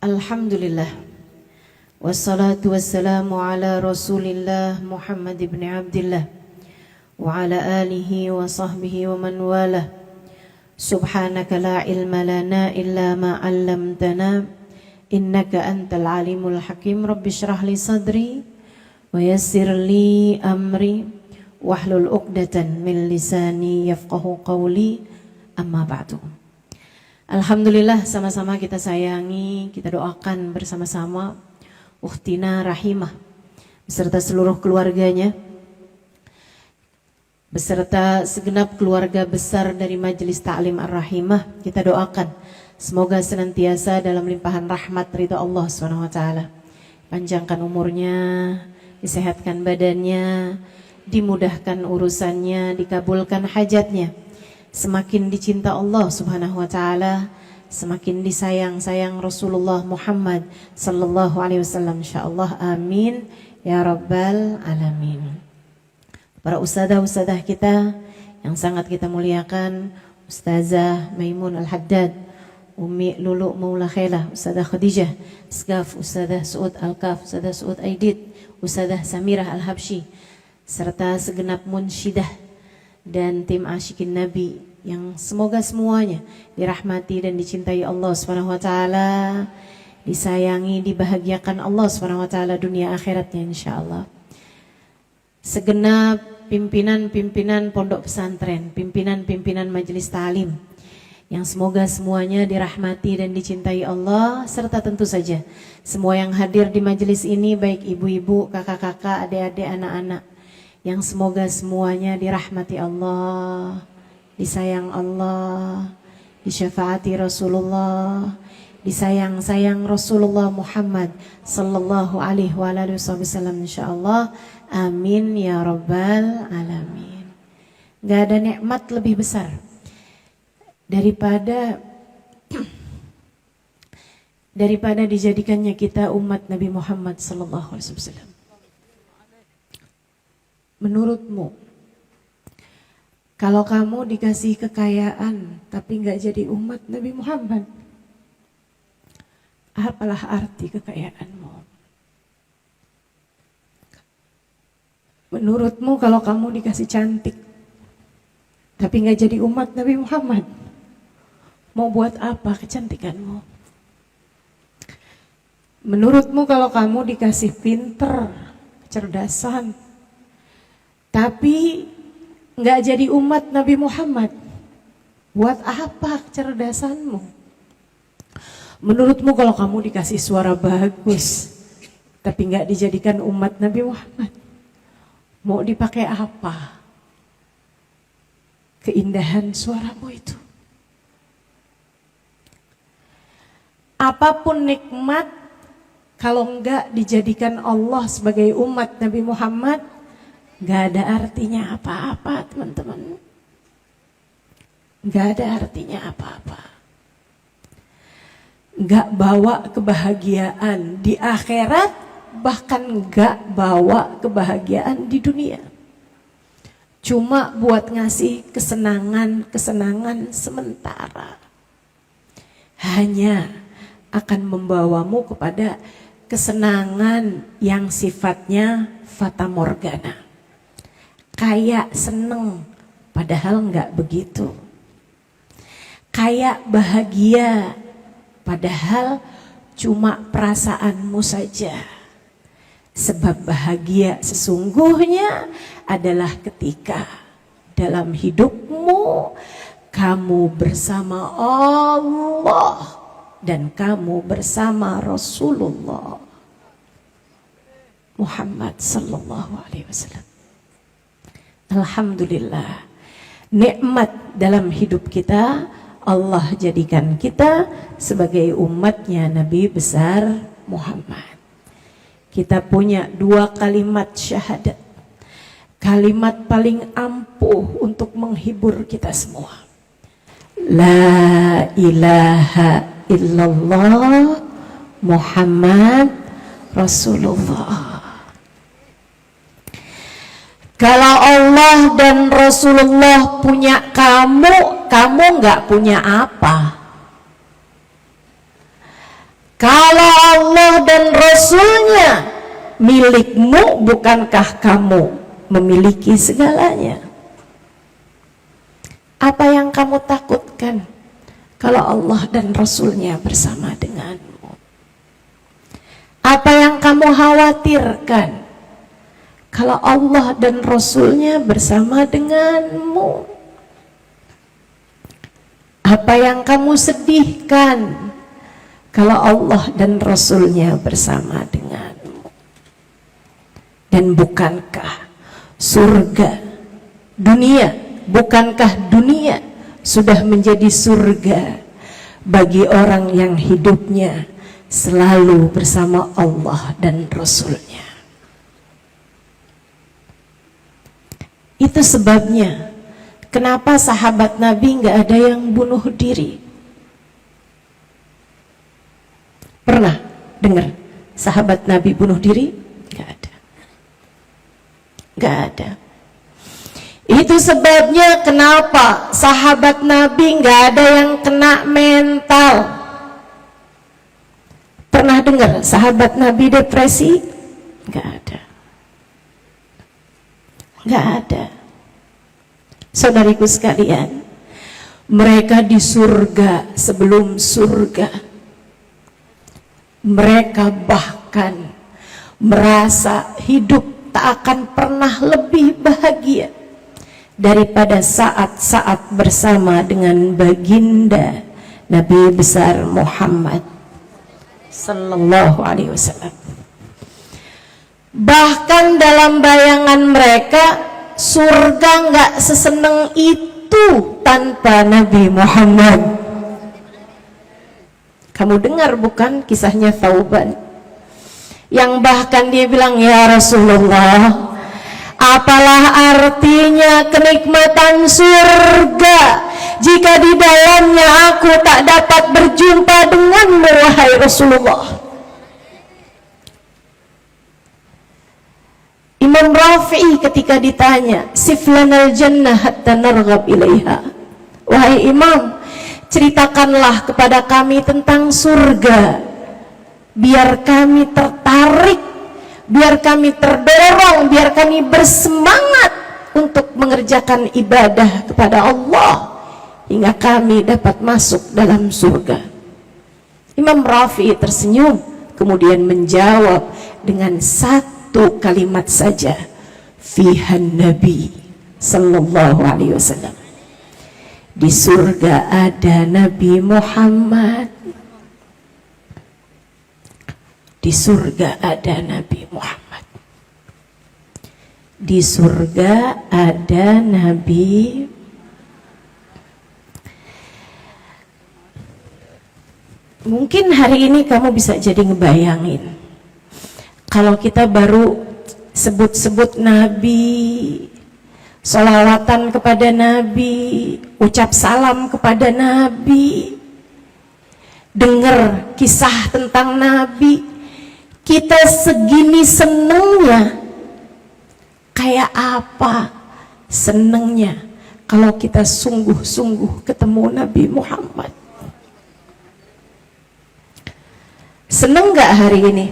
Alhamdulillah, wassalatu wassalamu ala rasulillah Muhammad ibn Abdillah wa ala alihi wa sahbihi wa man walah. Subhanaka la ilma lana illa ma 'allamtana innaka antal alimul hakim. Rabbi shrah li sadri wa yassir li amri wahlul 'uqdatan min lisani yafqahu qawli. Amma ba'du. Alhamdulillah, sama-sama kita sayangi, kita doakan bersama-sama Ukhtina Rahimah beserta seluruh keluarganya, beserta segenap keluarga besar dari Majelis Ta'lim Ar-Rahimah. Kita doakan semoga senantiasa dalam limpahan rahmat ridha Allah SWT. Panjangkan umurnya, disehatkan badannya, dimudahkan urusannya, dikabulkan hajatnya. Semakin dicinta Allah Subhanahu wa taala, semakin disayang Rasulullah Muhammad sallallahu alaihi wasallam, insyaallah. Amin ya rabbal alamin. Para ustazah kita yang sangat kita muliakan, Ustazah Maimun Al-Haddad, Umi Lulu Maula Khailah, Ustazah Khadijah Skaf, Ustazah Suud Al-Kaf, Ustazah Suud Aidit, Ustazah Samirah Al-Habsyi, serta segenap munsyidah dan tim asyikin Nabi yang semoga semuanya dirahmati dan dicintai Allah Subhanahu wa taala, disayangi, dibahagiakan Allah Subhanahu wa taala dunia akhiratnya insyaallah. Segenap pimpinan-pimpinan pondok pesantren, pimpinan-pimpinan majelis ta'lim yang semoga semuanya dirahmati dan dicintai Allah, serta tentu saja semua yang hadir di majelis ini, baik ibu-ibu, kakak-kakak, adik-adik, anak-anak, yang semoga semuanya dirahmati Allah, disayang Allah, disyafaati Rasulullah, disayang Rasulullah Muhammad sallallahu alaihi wasallam insyaallah. Amin ya rabbal alamin. Gak ada nikmat lebih besar daripada dijadikannya kita umat Nabi Muhammad sallallahu alaihi wasallam. Menurutmu, kalau kamu dikasih kekayaan tapi nggak jadi umat Nabi Muhammad, apalah arti kekayaanmu? Menurutmu, kalau kamu dikasih cantik tapi nggak jadi umat Nabi Muhammad, mau buat apa kecantikanmu? Menurutmu, kalau kamu dikasih pinter, kecerdasan, tapi nggak jadi umat Nabi Muhammad, buat apa kecerdasanmu? Menurutmu, kalau kamu dikasih suara bagus tapi nggak dijadikan umat Nabi Muhammad, mau dipakai apa keindahan suaramu itu? Apapun nikmat, kalau nggak dijadikan Allah sebagai umat Nabi Muhammad, gak ada artinya apa-apa, teman-teman. Gak ada artinya apa-apa. Gak bawa kebahagiaan di akhirat, bahkan gak bawa kebahagiaan di dunia. Cuma buat ngasih kesenangan sementara. Hanya akan membawamu kepada kesenangan yang sifatnya fata morgana. Kayak seneng, padahal enggak begitu. Kayak bahagia, padahal cuma perasaanmu saja. Sebab bahagia sesungguhnya adalah ketika dalam hidupmu kamu bersama Allah dan kamu bersama Rasulullah Muhammad sallallahu alaihi wasallam. Alhamdulillah, nikmat dalam hidup kita, Allah jadikan kita sebagai umatnya Nabi besar Muhammad. Kita punya 2 kalimat syahadat, kalimat paling ampuh untuk menghibur kita semua. La ilaha illallah Muhammad Rasulullah. Kalau Allah dan Rasulullah punya kamu nggak punya apa? Kalau Allah dan Rasulnya milikmu, bukankah kamu memiliki segalanya? Apa yang kamu takutkan kalau Allah dan Rasulnya bersama denganmu? Apa yang kamu khawatirkan kalau Allah dan Rasulnya bersama denganmu? Apa yang kamu sedihkan kalau Allah dan Rasulnya bersama denganmu? Dan bukankah surga dunia, bukankah dunia sudah menjadi surga bagi orang yang hidupnya selalu bersama Allah dan Rasulnya? Itu sebabnya kenapa sahabat Nabi nggak ada yang bunuh diri. Pernah dengar sahabat Nabi bunuh diri? Nggak ada. Nggak ada. Itu sebabnya kenapa sahabat Nabi nggak ada yang kena mental. Pernah dengar sahabat Nabi depresi? Nggak ada. Nggak ada. Saudariku sekalian, mereka di surga sebelum surga. Mereka bahkan merasa hidup tak akan pernah lebih bahagia daripada saat-saat bersama dengan baginda Nabi besar Muhammad sallallahu alaihi wasallam. Bahkan dalam bayangan mereka surga nggak seseneng itu tanpa Nabi Muhammad. Kamu dengar bukan kisahnya Thauban, yang bahkan dia bilang, ya Rasulullah, apalah artinya kenikmatan surga jika di dalamnya aku tak dapat berjumpa denganmu, wahai Rasulullah. Imam Rafi'i ketika ditanya, siflanal jannah hatta narghab ilaiha, wahai Imam, ceritakanlah kepada kami tentang surga biar kami tertarik, biar kami terdorong, biar kami bersemangat untuk mengerjakan ibadah kepada Allah hingga kami dapat masuk dalam surga. Imam Rafi'i tersenyum kemudian menjawab dengan satu kalimat saja, fihan Nabi sallallahu alaihi wasallam. Di surga ada Nabi Muhammad. Di surga ada Nabi Muhammad. Di surga ada Nabi. Mungkin hari ini kamu bisa jadi ngebayangin, kalau kita baru sebut-sebut Nabi, sholawatan kepada Nabi, ucap salam kepada Nabi, dengar kisah tentang Nabi, kita segini senengnya. Kayak apa senengnya kalau kita sungguh-sungguh ketemu Nabi Muhammad? Seneng gak hari ini?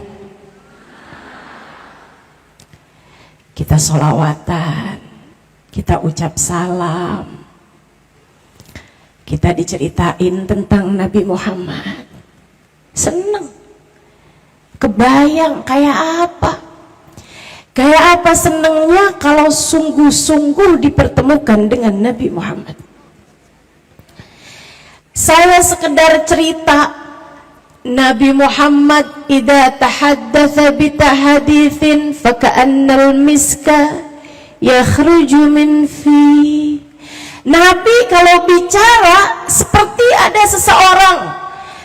Kita sholawatan, kita ucap salam, kita diceritain tentang Nabi Muhammad. Seneng. Kebayang kayak apa? Kayak apa senengnya kalau sungguh-sungguh dipertemukan dengan Nabi Muhammad. Saya sekedar cerita, Nabi Muhammad idza tahaddatsa bitahaditsin faka'annal miska yakhruju min fi. Nabi kalau bicara seperti ada seseorang,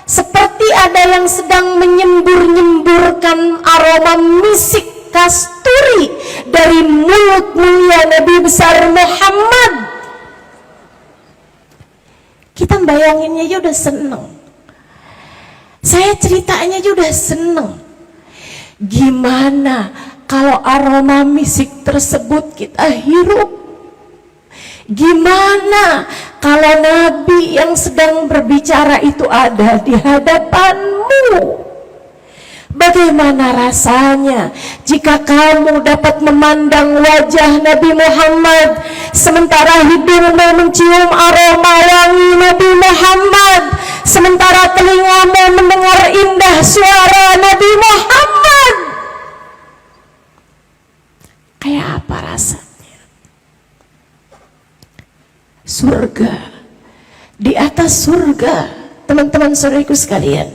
seperti ada yang sedang menyembur-nyemburkan aroma misik kasturi dari mulut mulia Nabi besar Muhammad. Kita bayanginnya aja udah seneng. Saya ceritanya aja udah seneng. Gimana kalau aroma misik tersebut kita hirup? Gimana kalau Nabi yang sedang berbicara itu ada di hadapanmu? Bagaimana rasanya jika kamu dapat memandang wajah Nabi Muhammad, sementara hidungmu mencium aroma wangi Nabi Muhammad, sementara telingamu mendengar indah suara Nabi Muhammad? Kayak apa rasanya? Surga, di atas surga, teman-teman saudariku sekalian.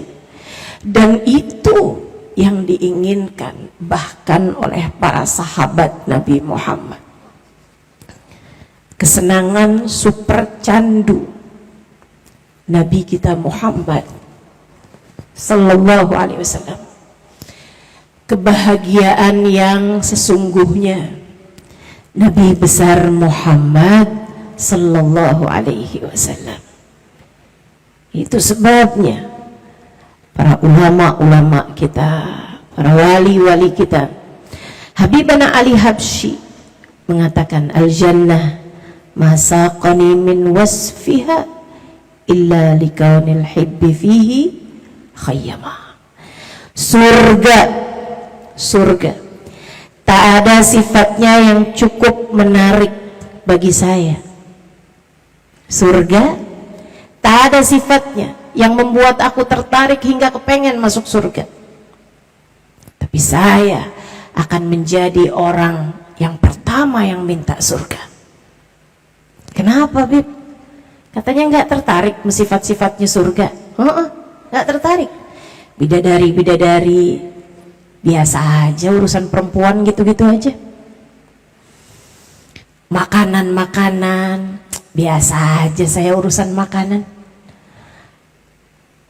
Dan itu yang diinginkan bahkan oleh para sahabat Nabi Muhammad. Kesenangan super candu Nabi kita Muhammad sallallahu alaihi wasallam. Kebahagiaan yang sesungguhnya Nabi besar Muhammad sallallahu alaihi wasallam. Itu sebabnya para ulama-ulama kita, para wali-wali kita, Habibana Ali Habsyi mengatakan, al-jannah masaqani min wasfiha illa likaunil hibbi fihi khayyama. Surga tak ada sifatnya yang cukup menarik bagi saya. Surga tak ada sifatnya yang membuat aku tertarik hingga kepengen masuk surga. Tapi saya akan menjadi orang yang pertama yang minta surga. Kenapa, Bib? Katanya nggak tertarik sama sifat-sifatnya surga. Nggak tertarik. Bidadari biasa aja, urusan perempuan gitu-gitu aja. Makanan biasa aja saya urusan makanan.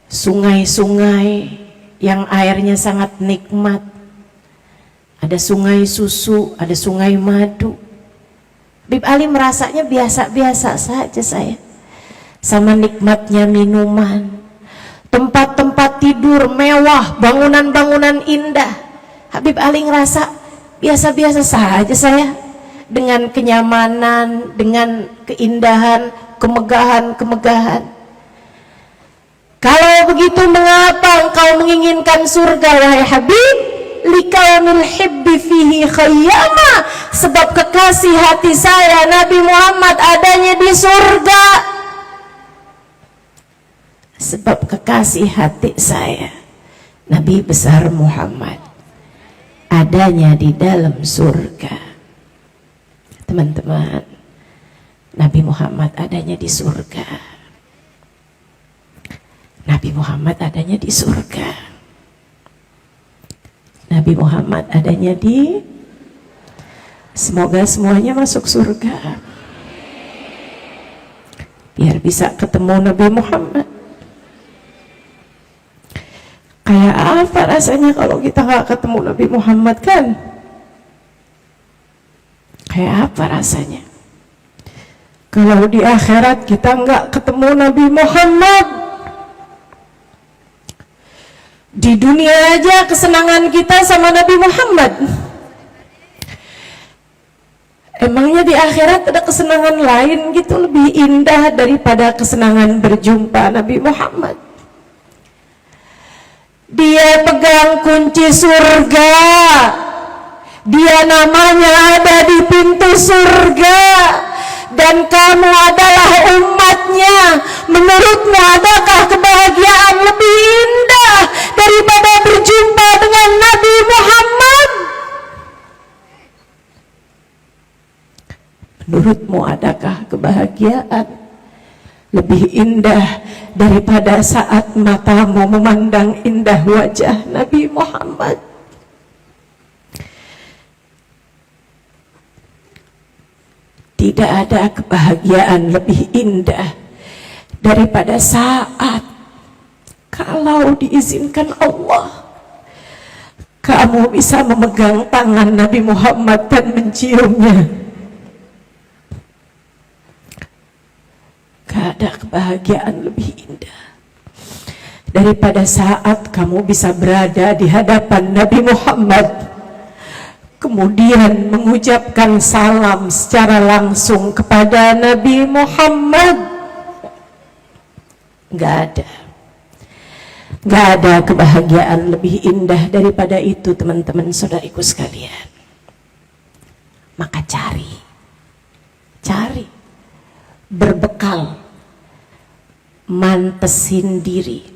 Sungai-sungai yang airnya sangat nikmat, ada sungai susu, ada sungai madu. Bib Ali merasanya biasa-biasa saja saya, sama nikmatnya minuman, tempat-tempat tidur mewah, bangunan-bangunan indah. Habib Ali ngerasa biasa-biasa saja saya, dengan kenyamanan, dengan keindahan, kemegahan. Kalau begitu, mengapa engkau menginginkan surga, wahai Habib? Likaunil hibbi fihi khayyama, sebab kekasih hati saya Nabi Muhammad adanya di surga. Sebab kekasih hati saya Nabi besar Muhammad adanya di dalam surga. Teman-teman, Nabi Muhammad adanya di surga. Nabi Muhammad adanya di surga. Nabi Muhammad adanya di... Semoga semuanya masuk surga, biar bisa ketemu Nabi Muhammad. Kayak apa rasanya kalau kita gak ketemu Nabi Muhammad, kan? Kayak apa rasanya kalau di akhirat kita gak ketemu Nabi Muhammad? Di dunia aja kesenangan kita sama Nabi Muhammad. Emangnya di akhirat ada kesenangan lain gitu lebih indah daripada kesenangan berjumpa Nabi Muhammad? Dia pegang kunci surga, dia namanya ada di pintu surga, dan kamu adalah umatnya. Menurutmu adakah kebahagiaan lebih indah daripada berjumpa dengan Nabi Muhammad? Menurutmu adakah kebahagiaan lebih indah daripada saat matamu memandang indah wajah Nabi Muhammad? Tidak ada kebahagiaan lebih indah daripada saat, kalau diizinkan Allah, kamu bisa memegang tangan Nabi Muhammad dan menciumnya. Gak ada kebahagiaan lebih indah daripada saat kamu bisa berada di hadapan Nabi Muhammad, kemudian mengucapkan salam secara langsung kepada Nabi Muhammad. Gak ada. Gak ada kebahagiaan lebih indah daripada itu, teman-teman saudariku sekalian. Maka cari berbekal, mantesin diri.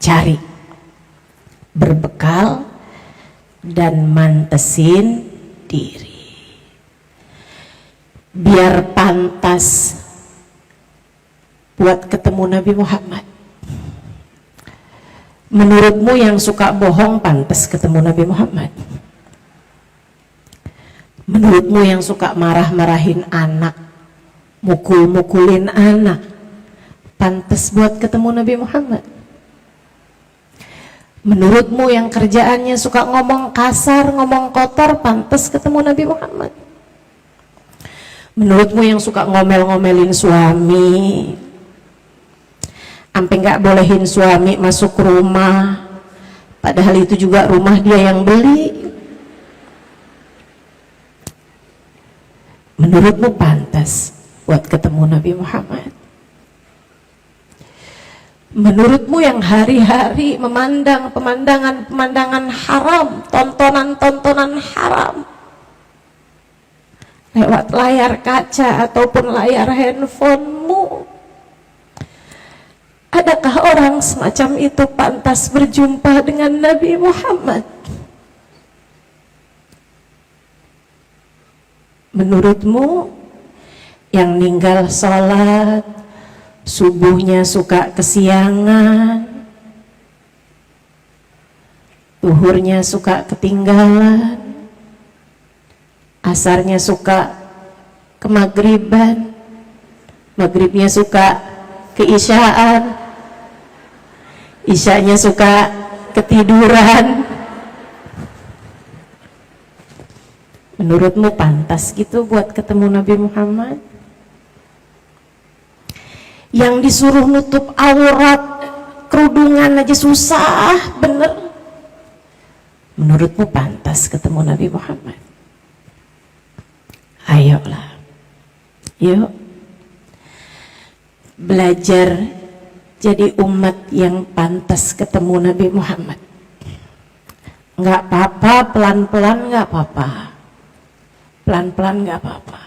Cari berbekal dan mantesin diri, biar pantas buat ketemu Nabi Muhammad. Menurutmu yang suka bohong pantas ketemu Nabi Muhammad? Menurutmu yang suka marah-marahin anak, mukul-mukulin anak, pantas buat ketemu Nabi Muhammad? Menurutmu yang kerjaannya suka ngomong kasar, ngomong kotor, pantas ketemu Nabi Muhammad? Menurutmu yang suka ngomel-ngomelin suami, sampai nggak bolehin suami masuk rumah, padahal itu juga rumah dia yang beli, menurutmu pantas buat ketemu Nabi Muhammad? Menurutmu yang hari-hari memandang pemandangan haram, tontonan haram lewat layar kaca ataupun layar handphonemu, adakah orang semacam itu pantas berjumpa dengan Nabi Muhammad? Menurutmu yang ninggal sholat, subuhnya suka kesiangan, zuhurnya suka ketinggalan, asarnya suka ke maghriban, maghribnya suka ke isyaan, isyanya suka ketiduran, menurutmu pantas gitu buat ketemu Nabi Muhammad? Yang disuruh nutup aurat, kerudungan aja susah bener, menurutmu pantas ketemu Nabi Muhammad? Ayolah, yuk belajar jadi umat yang pantas ketemu Nabi Muhammad. Nggak apa-apa, pelan-pelan nggak apa-apa, pelan-pelan nggak apa-apa,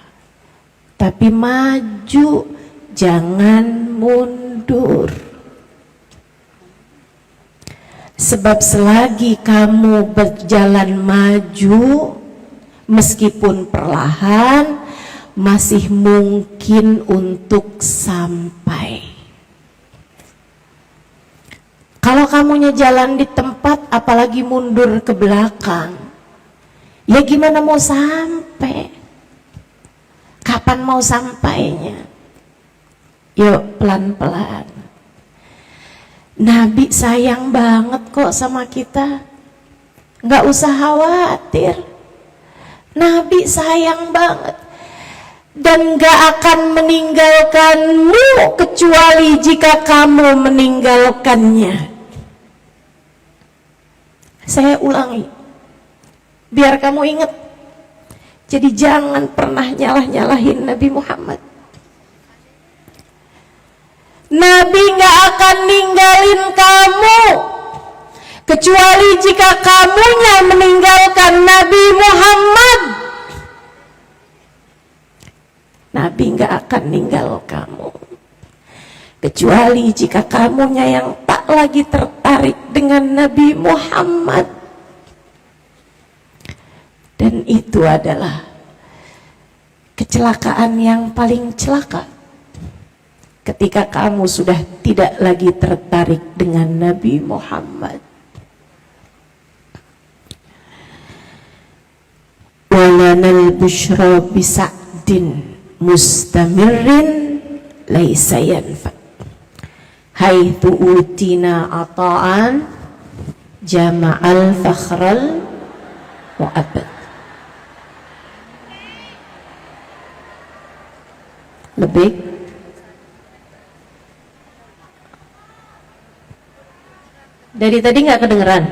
tapi maju, jangan mundur. Sebab selagi kamu berjalan maju, meskipun perlahan, masih mungkin untuk sampai. Kalau kamunya jalan di tempat, apalagi mundur ke belakang, ya gimana mau sampai? Kapan mau sampainya? Yuk pelan-pelan. Nabi sayang banget kok sama kita, nggak usah khawatir. Nabi sayang banget dan gak akan meninggalkanmu kecuali jika kamu meninggalkannya. Saya ulangi biar kamu ingat. Jadi jangan pernah nyalah-nyalahin Nabi Muhammad. Nabi gak akan ninggalin kamu kecuali jika kamunya meninggalkan Nabi Muhammad. Nabi gak akan ninggal kamu kecuali jika kamunya yang tak lagi tertarik dengan Nabi Muhammad. Dan itu adalah kecelakaan yang paling celaka, ketika kamu sudah tidak lagi tertarik dengan Nabi Muhammad. Walanal busyra bisa'din mustamirrin laisa yanfa haitsu utina ata'an jama'al fakhral mu'abbad. Lebih dari tadi nggak kedengeran?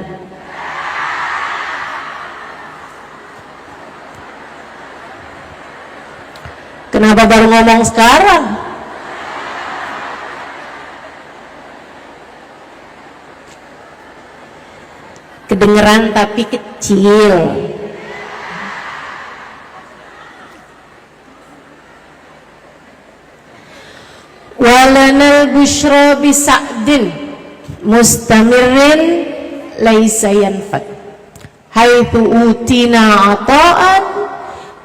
Kenapa baru ngomong sekarang? Kedengeran tapi kecil. Walanal busyra bisa'din mustamirin laisa yanfad haitsu utina ata'an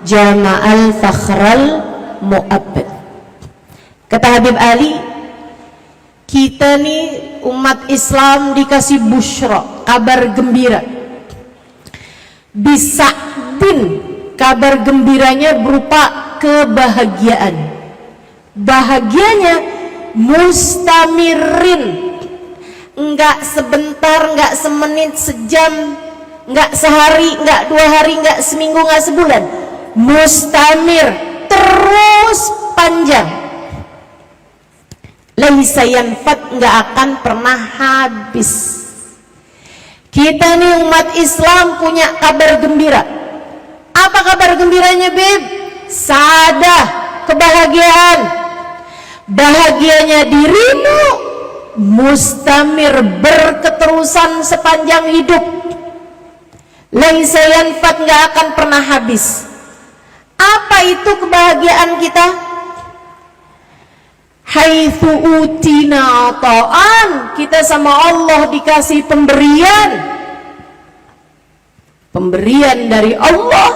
jama'al fakhral mu'abbad. Kata Habib Ali, kita nih umat Islam dikasih busyra, kabar gembira. Bisa'din, kabar gembiranya berupa kebahagiaan. Bahagianya mustamirin, enggak sebentar, enggak semenit, sejam, enggak sehari, enggak 2 hari, enggak seminggu, enggak sebulan. Mustamir, terus panjang. Laisa yanfad, enggak akan pernah habis. Kita nih umat Islam punya kabar gembira. Apa kabar gembiranya, Beb? Sadah, kebahagiaan. Bahagianya dirimu mustamir, berketerusan sepanjang hidup. Laisa yanfad, enggak akan pernah habis. Apa itu kebahagiaan kita? Haitsu utina ata'an, kita sama Allah dikasih pemberian. Pemberian dari Allah,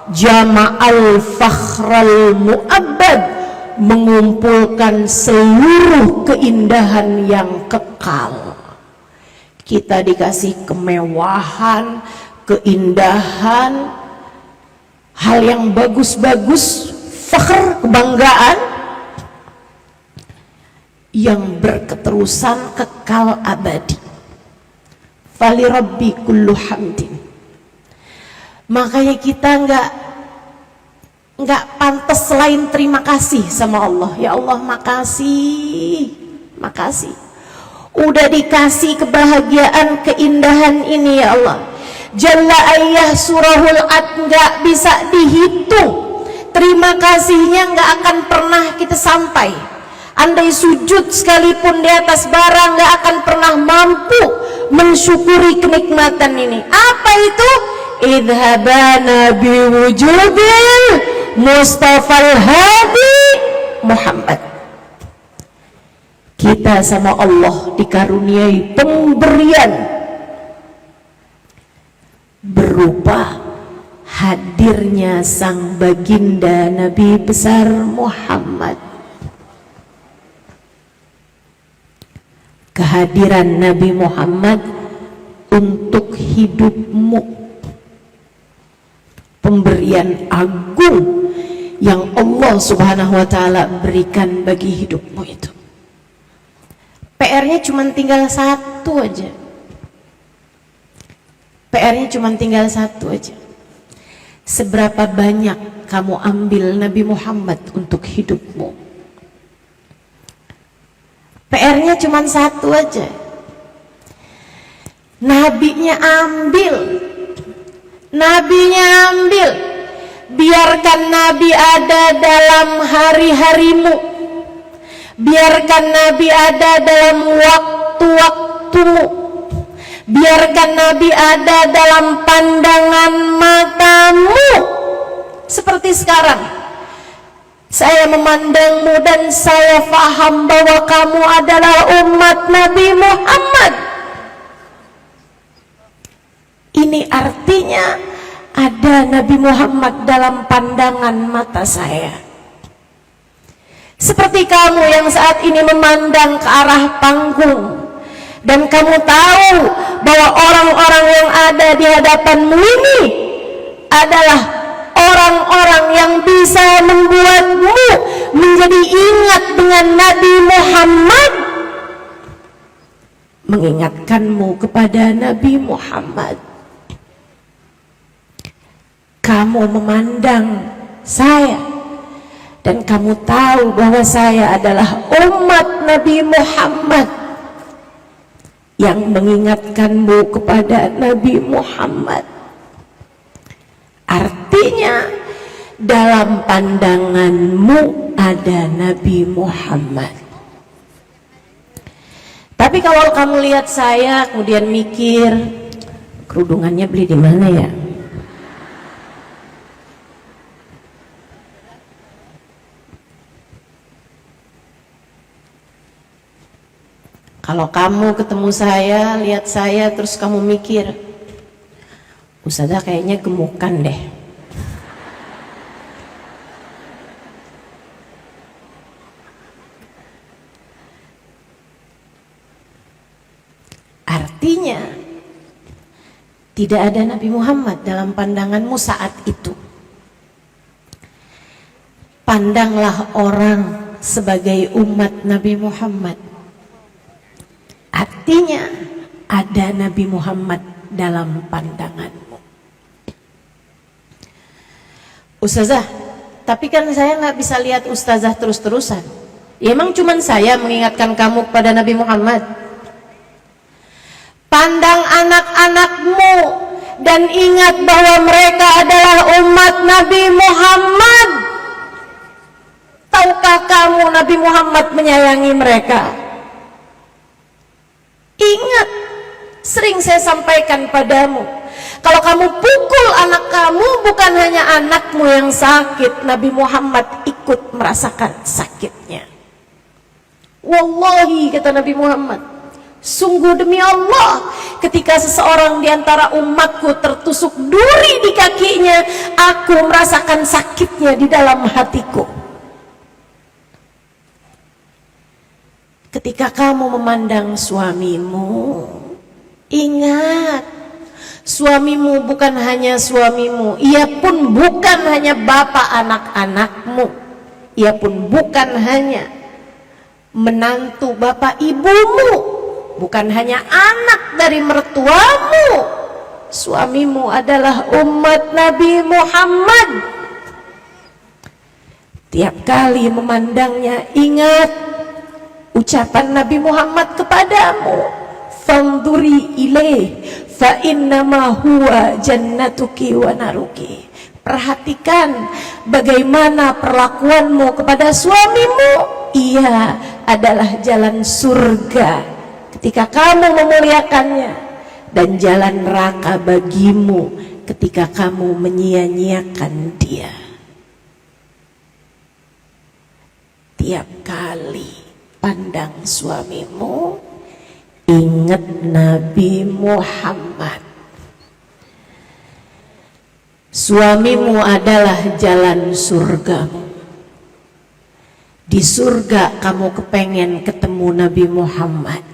jama'al fakhral mu'abbad, mengumpulkan seluruh keindahan yang kekal. Kita dikasih kemewahan, keindahan, hal yang bagus-bagus, fakhr, kebanggaan yang berketerusan, kekal, abadi. Fali rabbi kullu hamdin. Makanya kita enggak pantas selain terima kasih sama Allah. Ya Allah, makasih, makasih. Udah dikasih kebahagiaan, keindahan ini ya Allah. Jalla ayyah surahul ad, enggak bisa dihitung. Terima kasihnya enggak akan pernah kita sampai. Andai sujud sekalipun di atas barang, enggak akan pernah mampu mensyukuri kenikmatan ini. Apa itu? Idhabana biwujubil Mustafal Hadi Muhammad. Kita sama Allah dikaruniai pemberian berupa hadirnya sang baginda Nabi besar Muhammad. Kehadiran Nabi Muhammad untuk hidupmu, pemberian agung yang Allah Subhanahu wa ta'ala berikan bagi hidupmu itu. PR-nya cuma tinggal satu aja. PR-nya cuma tinggal satu aja. Seberapa banyak kamu ambil Nabi Muhammad untuk hidupmu? PR-nya cuma satu aja. Nabinya ambil. Nabinya ambil. Biarkan Nabi ada dalam hari-harimu. Biarkan Nabi ada dalam waktu-waktumu. Biarkan Nabi ada dalam pandangan matamu. Seperti sekarang saya memandangmu dan saya faham bahwa kamu adalah umat Nabi Muhammad. Ini artinya ada Nabi Muhammad dalam pandangan mata saya. Seperti kamu yang saat ini memandang ke arah panggung, dan kamu tahu bahwa orang-orang yang ada di hadapanmu ini adalah orang-orang yang bisa membuatmu menjadi ingat dengan Nabi Muhammad, mengingatkanmu kepada Nabi Muhammad. Kamu memandang saya dan kamu tahu bahwa saya adalah umat Nabi Muhammad yang mengingatkanmu kepada Nabi Muhammad. Artinya dalam pandanganmu ada Nabi Muhammad. Tapi kalau kamu lihat saya kemudian mikir, kerudungannya beli di mana ya? Kalau kamu ketemu saya, lihat saya, terus kamu mikir, Ustazah kayaknya gemukan deh. Artinya, tidak ada Nabi Muhammad dalam pandanganmu saat itu. Pandanglah orang sebagai umat Nabi Muhammad. Artinya ada Nabi Muhammad dalam pandanganmu. Ustazah, tapi kan saya nggak bisa lihat Ustazah terus-terusan. Ya, emang cuman saya mengingatkan kamu kepada Nabi Muhammad? Pandang anak-anakmu dan ingat bahwa mereka adalah umat Nabi Muhammad. Tahukah kamu Nabi Muhammad menyayangi mereka? Ingat, sering saya sampaikan padamu, kalau kamu pukul anak kamu, bukan hanya anakmu yang sakit, Nabi Muhammad ikut merasakan sakitnya. Wallahi, kata Nabi Muhammad, sungguh demi Allah, ketika seseorang di antara umatku tertusuk duri di kakinya, aku merasakan sakitnya di dalam hatiku. Ketika kamu memandang suamimu, ingat, suamimu bukan hanya suamimu, ia pun bukan hanya bapak anak-anakmu, ia pun bukan hanya menantu bapak ibumu, bukan hanya anak dari mertuamu. Suamimu adalah umat Nabi Muhammad. Tiap kali memandangnya, ingat ucapan Nabi Muhammad kepadamu, fanduri ilaih fa innama huwa jannatuki wa naruki. Perhatikan bagaimana perlakuanmu kepada suamimu, ia adalah jalan surga ketika kamu memuliakannya, dan jalan neraka bagimu ketika kamu menyia-nyiakan dia. Tiap kali pandang suamimu, ingat Nabi Muhammad. Suamimu adalah jalan surgamu. Di surga kamu kepengen ketemu Nabi Muhammad,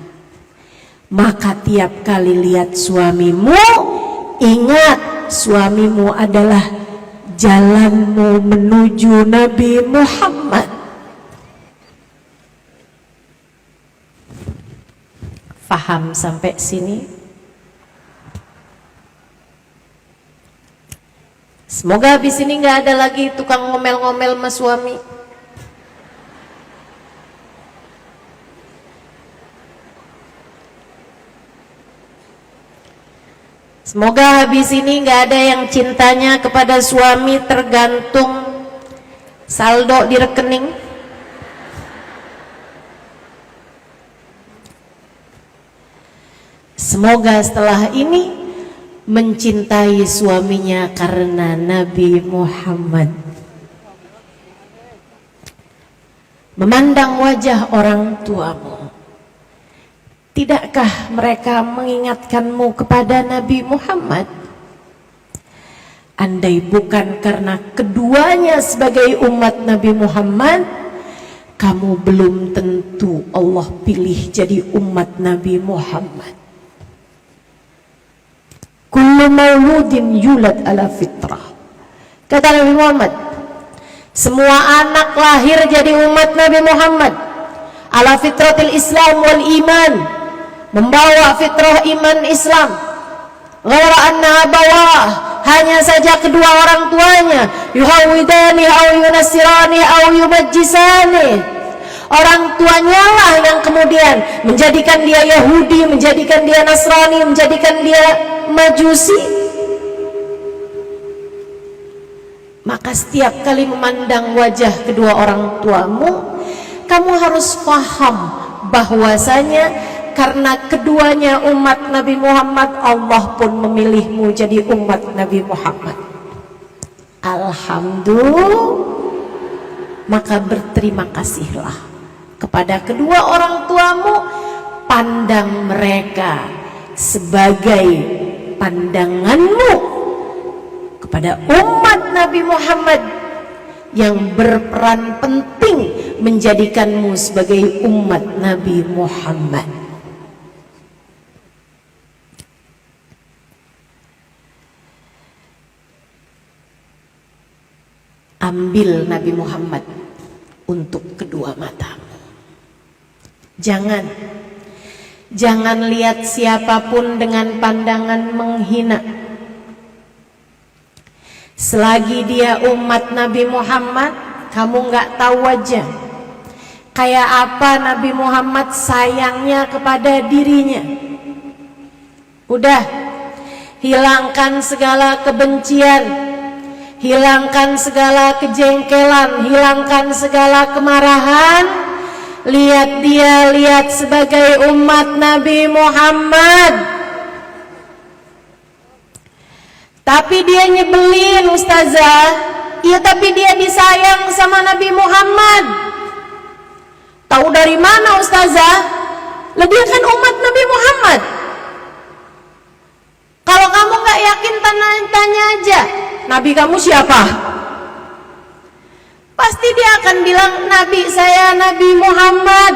maka tiap kali lihat suamimu, ingat suamimu adalah jalanmu menuju Nabi Muhammad. Paham sampai sini? Semoga habis ini nggak ada lagi tukang ngomel-ngomel sama suami. Semoga habis ini nggak ada yang cintanya kepada suami tergantung saldo di rekening. Semoga setelah ini mencintai suaminya karena Nabi Muhammad. Memandang wajah orang tuamu, tidakkah mereka mengingatkanmu kepada Nabi Muhammad? Andai bukan karena keduanya sebagai umat Nabi Muhammad, kamu belum tentu Allah pilih jadi umat Nabi Muhammad. Kullu mauludin yulad ala fitrah. Kata Nabi Muhammad, semua anak lahir jadi umat Nabi Muhammad ala fitratil Islam wal iman, membawa fitrah iman Islam. Ghayra anna abawah, hanya saja kedua orang tuanya, yuhawidani au yunasirani au yumajjisani, orang tuanya lah yang kemudian menjadikan dia Yahudi, menjadikan dia Nasrani, menjadikan dia Majusi. Maka setiap kali memandang wajah kedua orang tuamu, kamu harus paham bahwasanya karena keduanya umat Nabi Muhammad, Allah pun memilihmu jadi umat Nabi Muhammad. Alhamdulillah. Maka berterima kasihlah kepada kedua orang tuamu, pandang mereka sebagai pandanganmu kepada umat Nabi Muhammad yang berperan penting menjadikanmu sebagai umat Nabi Muhammad. Ambil Nabi Muhammad untuk kedua matamu. Jangan lihat siapapun dengan pandangan menghina. Selagi dia umat Nabi Muhammad, kamu nggak tahu wajah kayak apa Nabi Muhammad sayangnya kepada dirinya. Udah, hilangkan segala kebencian, hilangkan segala kejengkelan, hilangkan segala kemarahan. Lihat dia, lihat sebagai umat Nabi Muhammad. Tapi dia nyebelin, ustazah. Iya, tapi dia disayang sama Nabi Muhammad. Tahu dari mana, ustazah? Lah, dia kan umat Nabi Muhammad. Kalau kamu nggak yakin, tanya aja, Nabi kamu siapa? Pasti dia akan bilang, Nabi saya Nabi Muhammad.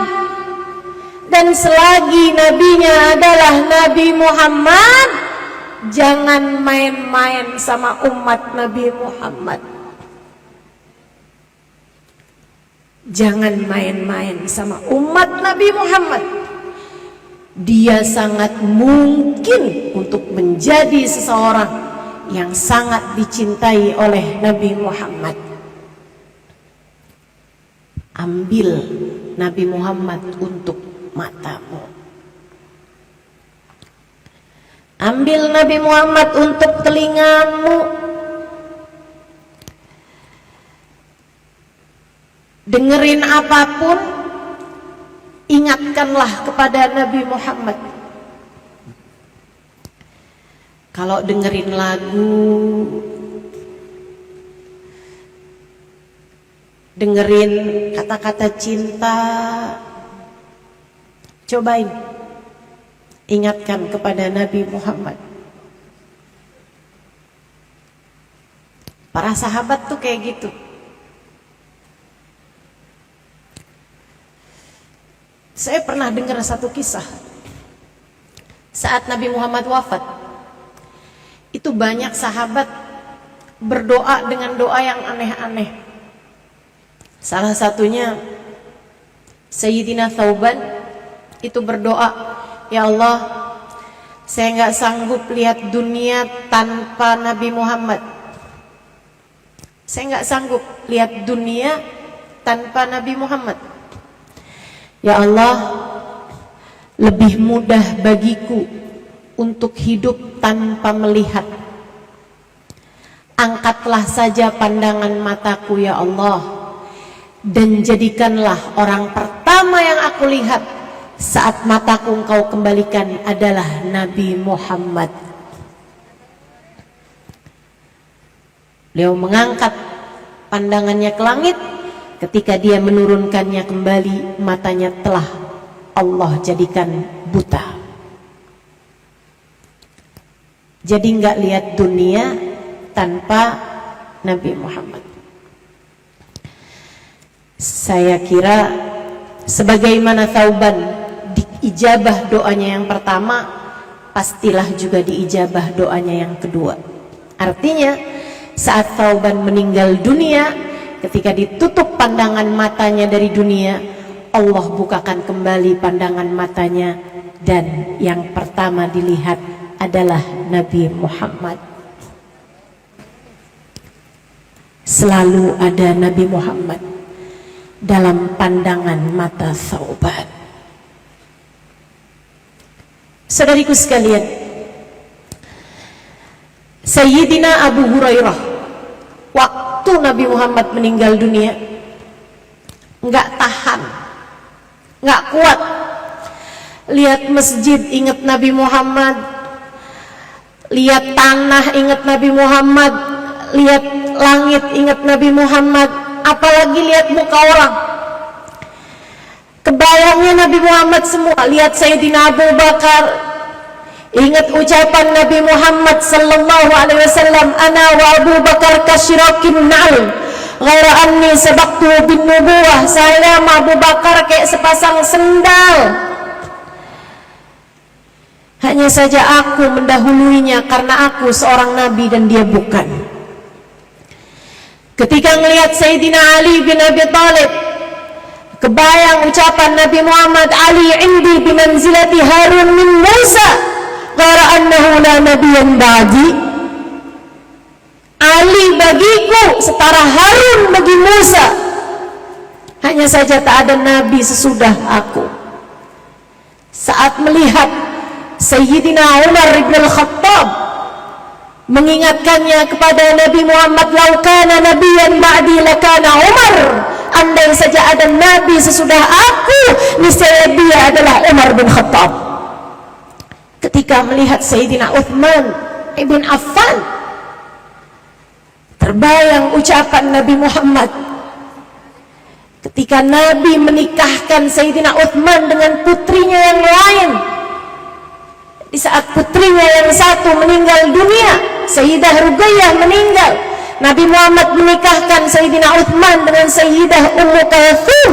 Dan selagi nabinya adalah Nabi Muhammad, jangan main-main sama umat Nabi Muhammad. Jangan main-main sama umat Nabi Muhammad. Dia sangat mungkin untuk menjadi seseorang yang sangat dicintai oleh Nabi Muhammad. Ambil Nabi Muhammad untuk matamu. Ambil Nabi Muhammad untuk telingamu. Dengerin apapun, ingatkanlah kepada Nabi Muhammad. Kalau dengerin lagu, dengerin kata-kata cinta, cobain ingatkan kepada Nabi Muhammad. Para sahabat tuh kayak gitu. Saya pernah dengar satu kisah. Saat Nabi Muhammad wafat, itu banyak sahabat berdoa dengan doa yang aneh-aneh. Salah satunya Sayyidina Thauban itu berdoa, ya Allah, saya nggak sanggup lihat dunia tanpa Nabi Muhammad. Saya nggak sanggup lihat dunia tanpa Nabi Muhammad. Ya Allah, lebih mudah bagiku untuk hidup tanpa melihat. Angkatlah saja pandangan mataku ya Allah, dan jadikanlah orang pertama yang aku lihat saat mataku engkau kembalikan adalah Nabi Muhammad. Beliau mengangkat pandangannya ke langit. Ketika dia menurunkannya kembali, matanya telah Allah jadikan buta. Jadi nggak lihat dunia tanpa Nabi Muhammad. Saya kira sebagaimana Thauban diijabah doanya yang pertama, pastilah juga diijabah doanya yang kedua. Artinya saat Thauban meninggal dunia, ketika ditutup pandangan matanya dari dunia, Allah bukakan kembali pandangan matanya, dan yang pertama dilihat adalah Nabi Muhammad. Selalu ada Nabi Muhammad dalam pandangan mata Thauban. Saudariku sekalian, Sayyidina Abu Hurairah waktu Nabi Muhammad meninggal dunia, nggak tahan, nggak kuat. Lihat masjid ingat Nabi Muhammad, lihat tanah ingat Nabi Muhammad, lihat langit ingat Nabi Muhammad, apalagi lihat muka orang. Kebayangnya Nabi Muhammad semua. Lihat Sayyidina Abu Bakar, ingat ucapan Nabi Muhammad sallallahu alaihi wasallam, ana wa Abu Bakar kasyirakin na'al ghaira anni sabaqtu bin nubuwah. Saya sama Abu Bakar kayak sepasang sendal, hanya saja aku mendahuluinya karena aku seorang nabi dan dia bukan. Ketika melihat Sayyidina Ali bin Abi Thalib, kebayang ucapan Nabi Muhammad, Ali indi bimanzilati Harun min Musa ghaira annahu la nabiyyan ba'di. Ali bagiku setara Harun bagi Musa, hanya saja tak ada nabi sesudah aku. Saat melihat Sayyidina Umar ibn al-Khattab mengingatkannya kepada Nabi Muhammad, laukana nabiyyan ba'di lakana Umar, andai saja ada nabi sesudah aku, niscaya dia adalah Umar bin Khattab. Ketika melihat Sayyidina Uthman ibn Affan, terbayang ucapan Nabi Muhammad ketika Nabi menikahkan Sayyidina Uthman dengan putrinya yang lain. Di saat putrinya yang satu meninggal dunia, Sayyidah Ruqayyah meninggal, Nabi Muhammad menikahkan Sayyidina Uthman dengan Sayyidah Ummu Kalthum,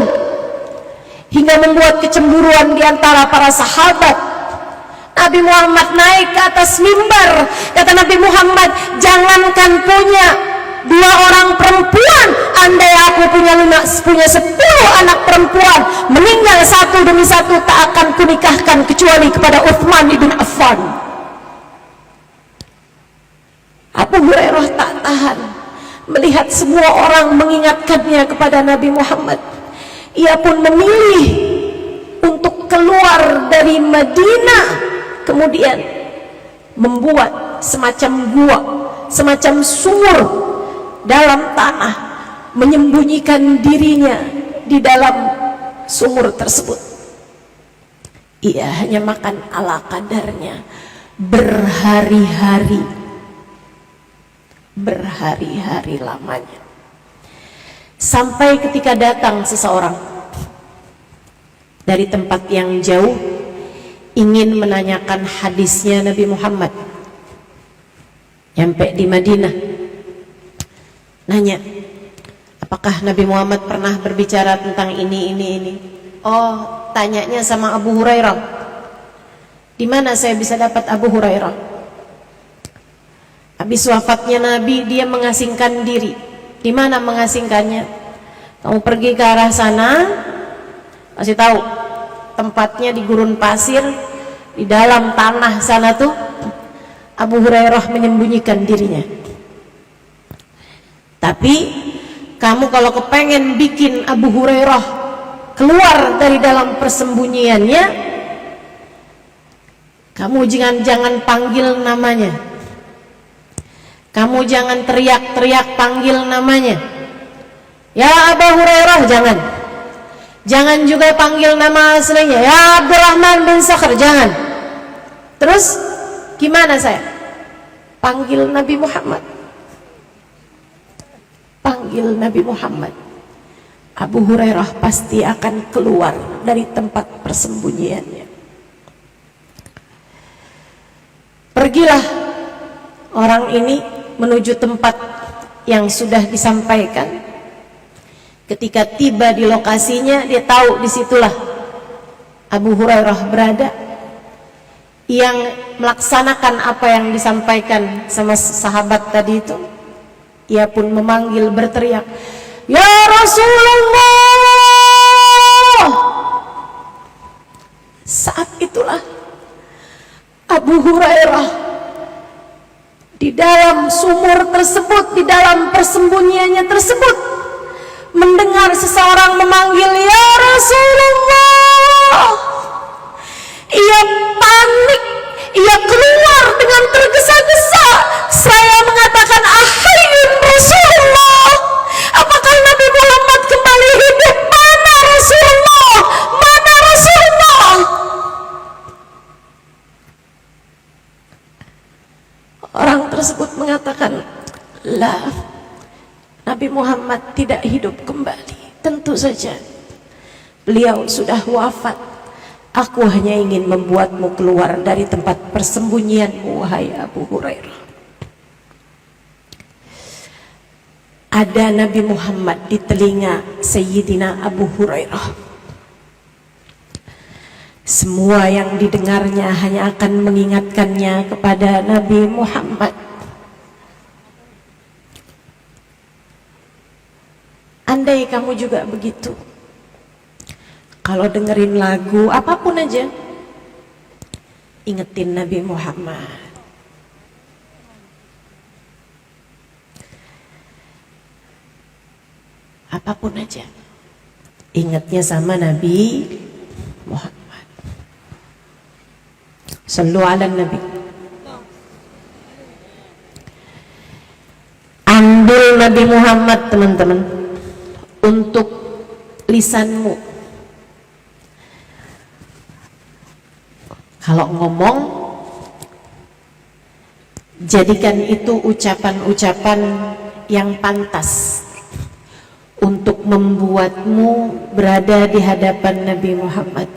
hingga membuat kecemburuan di antara para sahabat. Nabi Muhammad naik ke atas mimbar, kata Nabi Muhammad, jangankan punya 2 orang perempuan, andai aku punya 10 anak perempuan, meninggal satu demi satu tak akan kunikahkan kecuali kepada Uthman ibn Affan. Abu Hurairah tak tahan melihat semua orang mengingatkannya kepada Nabi Muhammad. Ia pun memilih untuk keluar dari Madinah, kemudian membuat semacam gua, semacam sumur dalam tanah, menyembunyikan dirinya di dalam sumur tersebut. Ia hanya makan ala kadarnya berhari-hari lamanya, sampai ketika datang seseorang dari tempat yang jauh ingin menanyakan hadisnya Nabi Muhammad. Nyampe di Madinah, nanya, apakah Nabi Muhammad pernah berbicara tentang ini? Oh, tanyanya sama Abu Hurairah. Di mana saya bisa dapat Abu Hurairah? Habis wafatnya Nabi, dia mengasingkan diri. Di mana mengasingkannya? Kamu pergi ke arah sana, kasih tahu tempatnya di gurun pasir, di dalam tanah sana tuh Abu Hurairah menyembunyikan dirinya. Tapi kamu kalau kepengen bikin Abu Hurairah keluar dari dalam persembunyiannya, kamu jangan panggil namanya, kamu jangan teriak-teriak panggil namanya, ya Abu Hurairah, jangan juga panggil nama aslinya, ya Abdurrahman bin Sakhr, jangan. Terus gimana saya? Panggil Nabi Muhammad. Panggil Nabi Muhammad, Abu Hurairah pasti akan keluar dari tempat persembunyiannya. Pergilah orang ini menuju tempat yang sudah disampaikan. Ketika tiba di lokasinya, dia tahu disitulah Abu Hurairah berada, yang melaksanakan apa yang disampaikan sama sahabat tadi itu. Ia pun memanggil, berteriak, ya Rasulullah. Saat itulah Abu Hurairah di dalam sumur tersebut, di dalam persembunyiannya tersebut, mendengar seseorang memanggil, ya Rasulullah. Ia panik, ia keluar dengan tergesa-gesa. Saya mengatakan, ahayyun Rasulullah. tersebut mengatakan, "La, Nabi Muhammad tidak hidup kembali. Tentu saja beliau sudah wafat. Aku hanya ingin membuatmu keluar dari tempat persembunyianmu, wahai Abu Hurairah." Ada Nabi Muhammad di telinga Sayyidina Abu Hurairah. Semua yang didengarnya hanya akan mengingatkannya kepada Nabi Muhammad. Andai kamu juga begitu, kalau dengerin lagu apapun aja, ingetin Nabi Muhammad. Apapun aja, ingatnya sama Nabi Muhammad. Sallu ala Nabi. Ambil Nabi Muhammad, teman-teman, untuk lisanmu. Kalau ngomong, jadikan itu ucapan-ucapan yang pantas untuk membuatmu berada di hadapan Nabi Muhammad.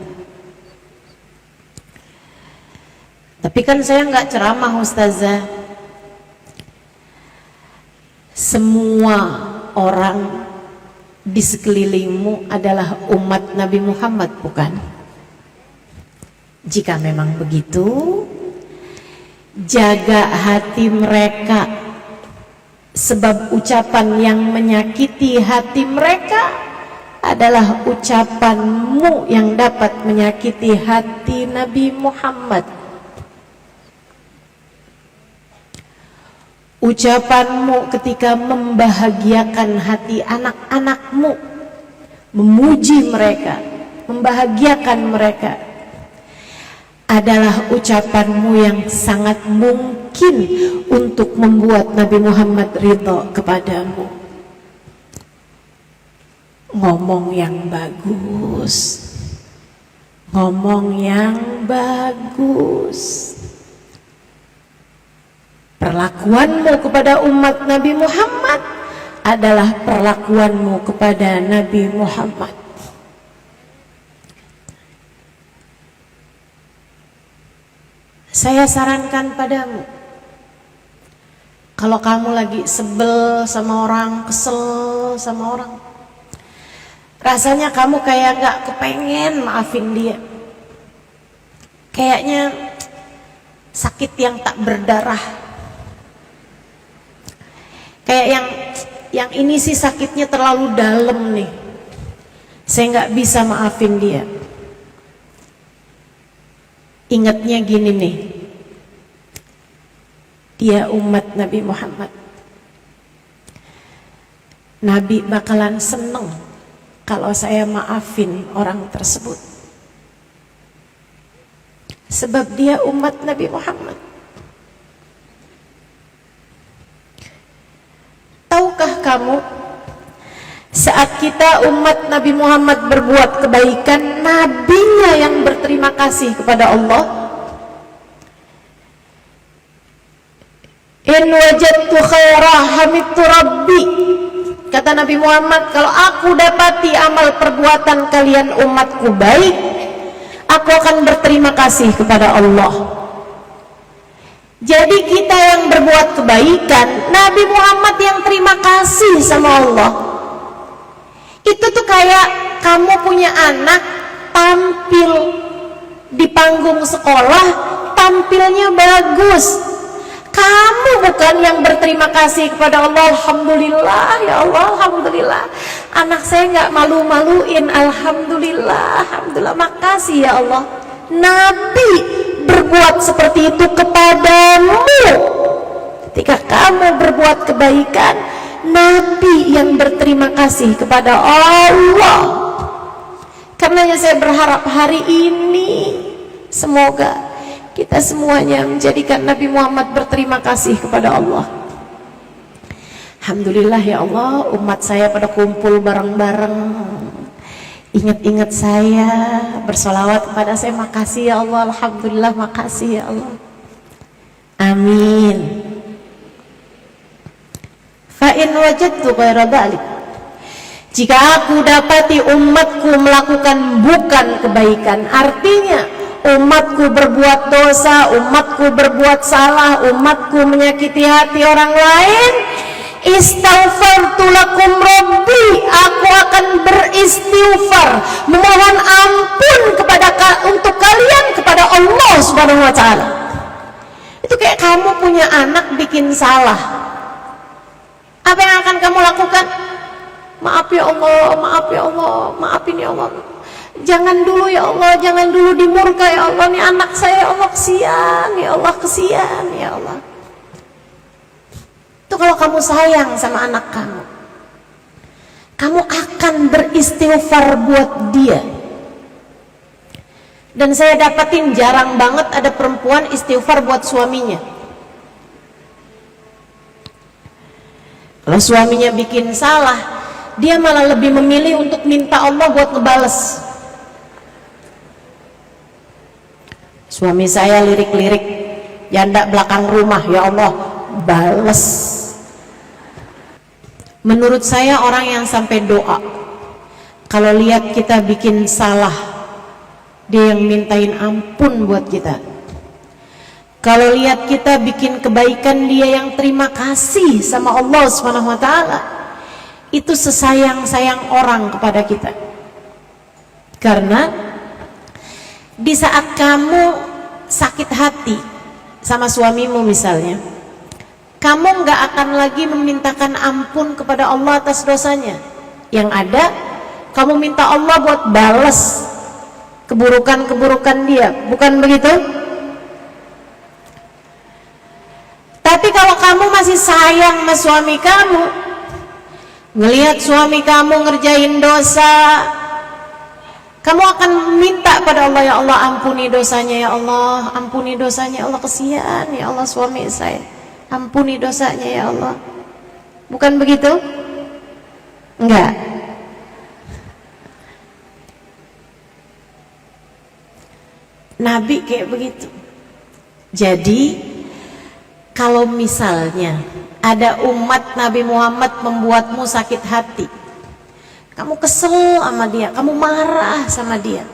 Tapi kan saya nggak ceramah, Ustazah. Semua orang di sekelilingmu adalah umat Nabi Muhammad, bukan? Jika memang begitu, jaga hati mereka, sebab ucapan yang menyakiti hati mereka adalah ucapanmu yang dapat menyakiti hati Nabi Muhammad. Ucapanmu ketika membahagiakan hati anak-anakmu, memuji mereka, membahagiakan mereka, adalah ucapanmu yang sangat mungkin untuk membuat Nabi Muhammad ridho kepadamu. Ngomong yang bagus, ngomong yang bagus. Perlakuanmu kepada umat Nabi Muhammad adalah perlakuanmu kepada Nabi Muhammad. Saya sarankan padamu, kalau kamu lagi sebel sama orang, kesel sama orang, rasanya kamu kayak gak kepengen maafin dia, kayaknya sakit yang tak berdarah. Kayak yang ini sih sakitnya terlalu dalam nih, saya nggak bisa maafin dia. Ingatnya gini nih, dia umat Nabi Muhammad. Nabi bakalan seneng kalau saya maafin orang tersebut, sebab dia umat Nabi Muhammad. Tahukah kamu, saat kita umat Nabi Muhammad berbuat kebaikan, nabinya yang berterima kasih kepada Allah. In wajadtu khaira hamidtu rabbi, kata Nabi Muhammad, kalau aku dapati amal perbuatan kalian umatku baik, aku akan berterima kasih kepada Allah. Jadi kita yang berbuat kebaikan, Nabi Muhammad yang terima kasih sama Allah. Itu tuh kayak kamu punya anak tampil di panggung sekolah, tampilnya bagus. Kamu bukan yang berterima kasih kepada Allah. Alhamdulillah ya Allah, alhamdulillah anak saya nggak malu-maluin, alhamdulillah, alhamdulillah, makasih ya Allah. Nabi berbuat seperti itu kepadamu. Ketika kamu berbuat kebaikan, Nabi yang berterima kasih kepada Allah. Karenanya saya berharap hari ini semoga kita semuanya menjadikan Nabi Muhammad berterima kasih kepada Allah. Alhamdulillah ya Allah, umat saya pada kumpul bareng-bareng, ingat-ingat saya, bersolawat kepada saya. Makasih ya Allah, alhamdulillah, makasih ya Allah. Amin. fa in wajadtu ghaira dzalik, jika aku dapati umatku melakukan bukan kebaikan, artinya umatku berbuat dosa, umatku berbuat salah, umatku menyakiti hati orang lain, istaghfartu lakum rabbi, aku akan beristighfar, memohon ampun untuk kalian kepada Allah Subhanahu wa taala. Itu kayak kamu punya anak bikin salah. Apa yang akan kamu lakukan? Maaf ya Allah, maaf ya Allah, maafin ya Allah. Jangan dulu ya Allah, jangan dulu dimurka ya Allah, nih anak saya ya Allah, kesian ya Allah, kesian ya Allah. Itu kalau kamu sayang sama anak kamu, kamu akan beristighfar buat dia. Dan saya dapatin jarang banget ada perempuan istighfar buat suaminya. Kalau suaminya bikin salah, dia malah lebih memilih untuk minta Allah buat ngebales. Suami saya lirik-lirik janda belakang rumah, ya Allah, bales. Menurut saya orang yang sampai doa, kalau lihat kita bikin salah, dia yang mintain ampun buat kita. Kalau lihat kita bikin kebaikan, dia yang terima kasih sama Allah Subhanahu wa taala. Itu sesayang-sayang orang kepada kita. Karena di saat kamu sakit hati sama suamimu misalnya, kamu nggak akan lagi memintakan ampun kepada Allah atas dosanya. Yang ada, kamu minta Allah buat balas keburukan-keburukan dia, bukan begitu? Tapi kalau kamu masih sayang sama suami kamu, ngelihat suami kamu ngerjain dosa, kamu akan minta pada Allah, ya Allah ampuni dosanya ya Allah, ampuni dosanya ya Allah, kesian ya Allah suami saya, ampuni dosanya ya Allah. Bukan begitu? Enggak. Nabi kayak begitu. Jadi kalau misalnya ada umat Nabi Muhammad membuatmu sakit hati, kamu kesel sama dia, kamu marah sama dia,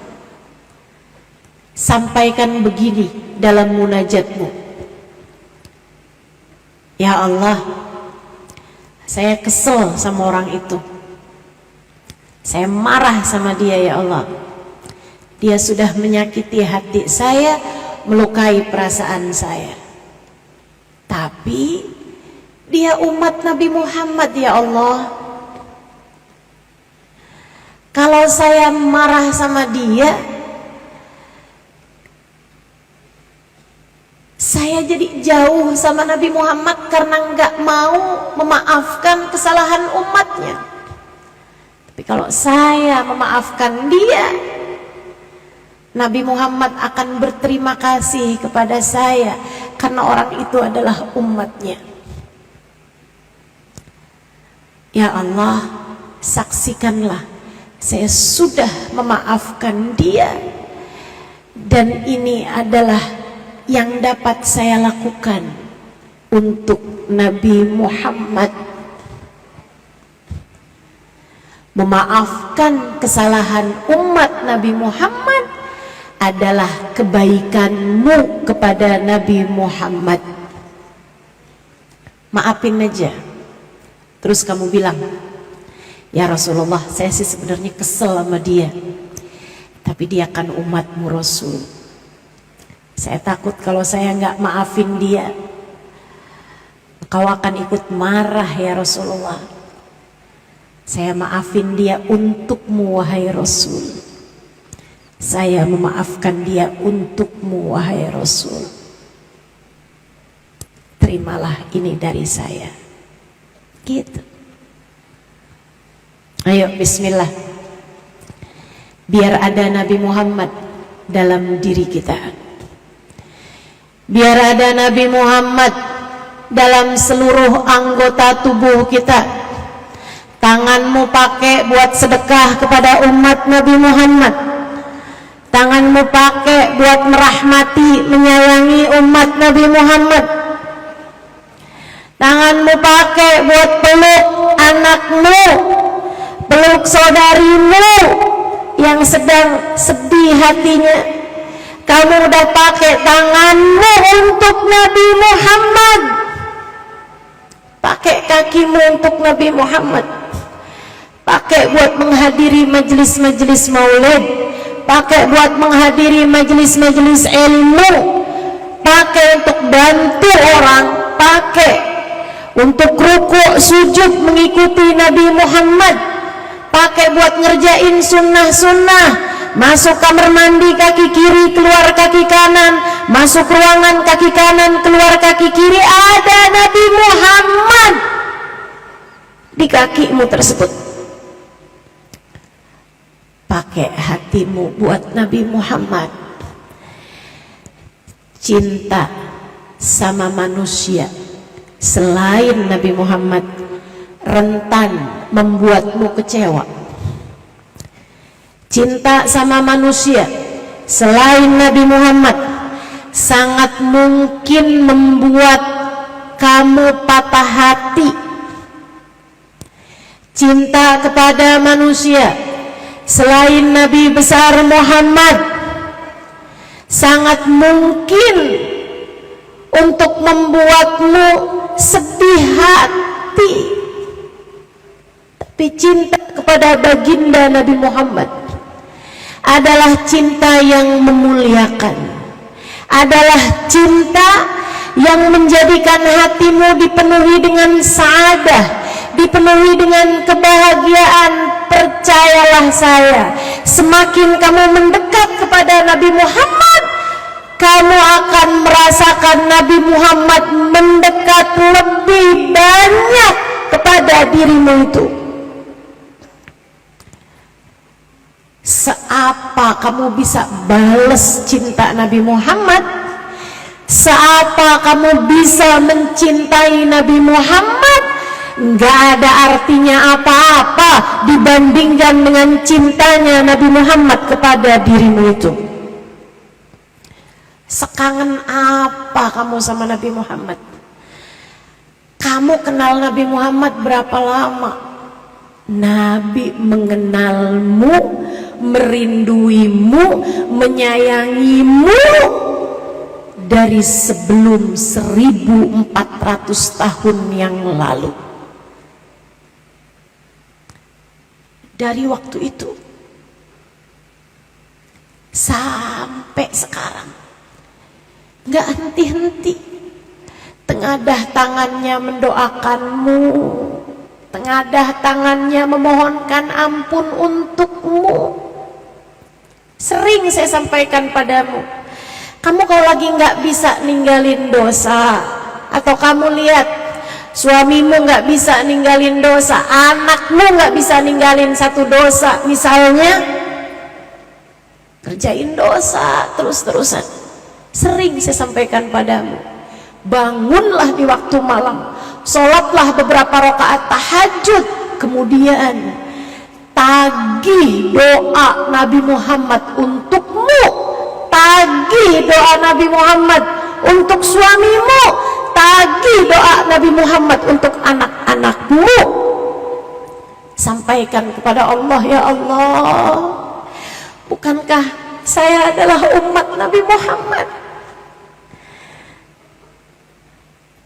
sampaikan begini dalam munajatmu, ya Allah, saya kesel sama orang itu, saya marah sama dia ya Allah, dia sudah menyakiti hati saya, melukai perasaan saya. Tapi dia umat Nabi Muhammad ya Allah. Kalau saya marah sama dia, saya jadi jauh sama Nabi Muhammad karena nggak mau memaafkan kesalahan umatnya. Tapi kalau saya memaafkan dia, Nabi Muhammad akan berterima kasih kepada saya karena orang itu adalah umatnya. Ya Allah, saksikanlah saya sudah memaafkan dia, dan ini adalah yang dapat saya lakukan untuk Nabi Muhammad. Memaafkan kesalahan umat Nabi Muhammad adalah kebaikanmu kepada Nabi Muhammad. Maafin aja. Terus kamu bilang, ya Rasulullah, saya sih sebenarnya kesel sama dia, tapi dia kan umatmu Rasul. Saya takut kalau saya nggak maafin dia, kau akan ikut marah ya Rasulullah. Saya maafin dia untukmu wahai Rasul. Saya memaafkan dia untukmu wahai Rasul. Terimalah ini dari saya. Gitu. Ayo bismillah. Biar ada Nabi Muhammad dalam diri kita. Biar ada Nabi Muhammad dalam seluruh anggota tubuh kita. Tanganmu pakai buat sedekah kepada umat Nabi Muhammad. Tanganmu pakai buat merahmati, menyayangi umat Nabi Muhammad. Tanganmu pakai buat peluk anakmu, peluk saudarimu yang sedang sedih hatinya. Kamu udah pakai tanganmu untuk Nabi Muhammad, pakai kakimu untuk Nabi Muhammad, pakai buat menghadiri majelis-majelis maulid, pakai buat menghadiri majelis-majelis ilmu, pakai untuk bantu orang, pakai untuk rukuk sujud mengikuti Nabi Muhammad, pakai buat ngerjain sunnah-sunnah, masuk kamar mandi kaki kiri keluar kaki kanan, masuk ruangan kaki kanan keluar kaki kiri, ada Nabi Muhammad di kakimu tersebut. Pakai hatimu buat Nabi Muhammad. Cinta sama manusia selain Nabi Muhammad rentan membuatmu kecewa. Cinta sama manusia selain Nabi Muhammad sangat mungkin membuat kamu patah hati. Cinta kepada manusia selain Nabi besar Muhammad sangat mungkin untuk membuatmu sedih hati. Tapi cinta kepada baginda Nabi Muhammad adalah cinta yang memuliakan, adalah cinta yang menjadikan hatimu dipenuhi dengan saadah, dipenuhi dengan kebahagiaan. Percayalah saya, semakin kamu mendekat kepada Nabi Muhammad, kamu akan merasakan Nabi Muhammad mendekat lebih banyak kepada dirimu itu. Seapa kamu bisa balas cinta Nabi Muhammad, seapa kamu bisa mencintai Nabi Muhammad, nggak ada artinya apa-apa dibandingkan dengan cintanya Nabi Muhammad kepada dirimu itu. Sekangen apa kamu sama Nabi Muhammad? Kamu kenal Nabi Muhammad berapa lama? Nabi mengenalmu, merinduimu, menyayangimu dari sebelum 1400 tahun yang lalu. Dari waktu itu sampai sekarang nggak henti-henti tengadah tangannya mendoakanmu, tengadah tangannya memohonkan ampun untukmu. Sering saya sampaikan padamu, kamu kalau lagi nggak bisa ninggalin dosa, atau kamu lihat suamimu nggak bisa ninggalin dosa, anakmu nggak bisa ninggalin satu dosa, misalnya kerjain dosa terus-terusan. Sering saya sampaikan padamu, bangunlah di waktu malam, sholatlah beberapa rakaat tahajud, kemudian tagih doa Nabi Muhammad untukmu, tagih doa Nabi Muhammad untuk suamimu, tagih doa Nabi Muhammad untuk anak-anakmu. Sampaikan kepada Allah, ya Allah, bukankah saya adalah umat Nabi Muhammad?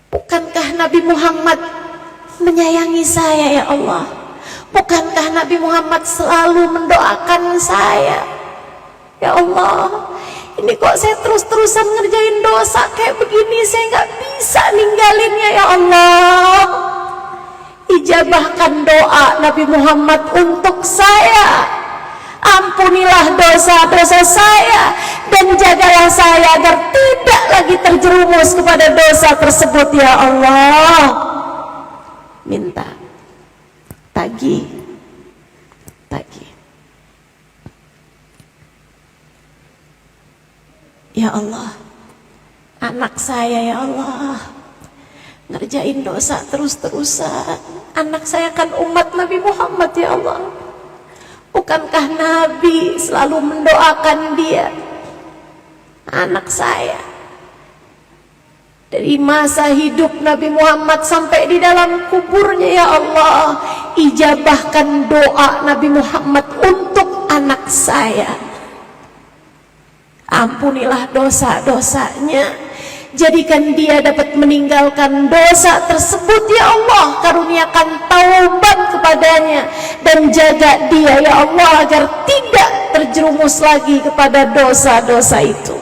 Bukankah Nabi Muhammad menyayangi saya, ya Allah? Bukankah Nabi Muhammad selalu mendoakan saya? Ya Allah, ini kok saya terus-terusan ngerjain dosa kayak begini, saya nggak bisa ninggalinnya, ya Allah. Ijabahkan doa Nabi Muhammad untuk saya. Ampunilah dosa-dosa saya dan jagalah saya agar tidak lagi terjerumus kepada dosa tersebut, ya Allah. Minta, tagih, tagih. Ya Allah, anak saya, ya Allah, ngerjain dosa terus-terusan. Anak saya kan umat Nabi Muhammad, ya Allah. Bukankah Nabi selalu mendoakan dia? Anak saya Dari masa hidup Nabi Muhammad sampai di dalam kuburnya, ya Allah, ijabahkan doa Nabi Muhammad untuk anak saya. Ampunilah dosa-dosanya, jadikan dia dapat meninggalkan dosa tersebut, ya Allah. Karuniakan taubat kepadanya dan jaga dia, ya Allah, agar tidak terjerumus lagi kepada dosa-dosa itu.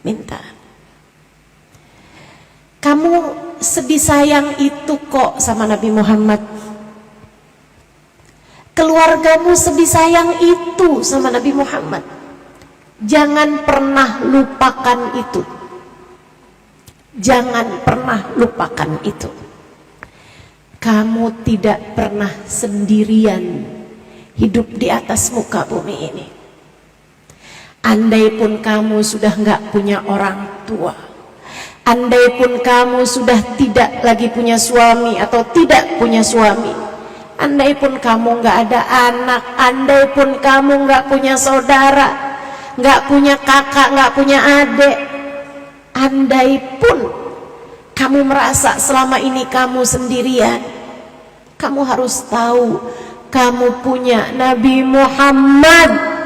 Minta. Kamu sedih sayang itu kok sama Nabi Muhammad. Keluargamu sedih sayang itu sama Nabi Muhammad. Jangan pernah lupakan itu. Jangan pernah lupakan itu. Kamu tidak pernah sendirian hidup di atas muka bumi ini. Andai pun kamu sudah nggak punya orang tua, andai pun kamu sudah tidak lagi punya suami atau tidak punya suami, andai pun kamu nggak ada anak, andai pun kamu nggak punya saudara, nggak punya kakak, nggak punya adik, andai pun kamu merasa selama ini kamu sendirian, kamu harus tahu kamu punya Nabi Muhammad.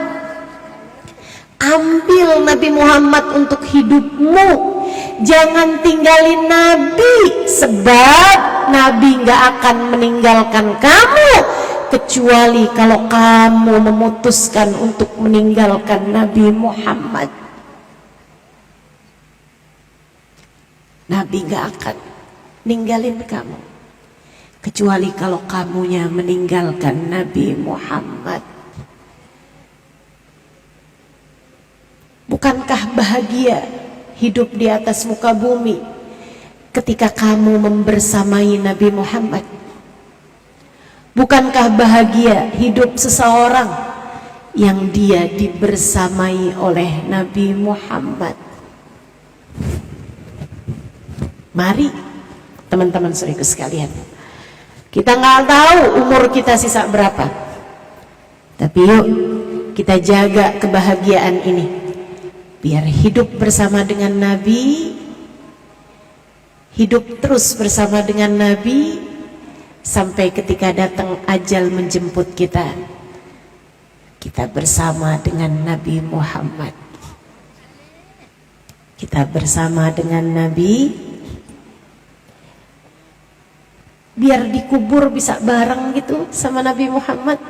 Ambil Nabi Muhammad untuk hidupmu. Jangan tinggalin Nabi, sebab Nabi nggak akan meninggalkan kamu kecuali kalau kamu memutuskan untuk meninggalkan Nabi Muhammad. Nabi nggak akan ninggalin kamu kecuali kalau kamunya meninggalkan Nabi Muhammad. Bukankah bahagia hidup di atas muka bumi ketika kamu membersamai Nabi Muhammad? Bukankah bahagia hidup seseorang yang dia dibersamai oleh Nabi Muhammad? Mari teman-teman saudaraku sekalian, kita nggak tahu umur kita sisa berapa, tapi yuk kita jaga kebahagiaan ini. Biar hidup bersama dengan Nabi, hidup terus bersama dengan Nabi, sampai ketika datang ajal menjemput kita, kita bersama dengan Nabi Muhammad. Kita bersama dengan Nabi, biar dikubur bisa bareng gitu sama Nabi Muhammad.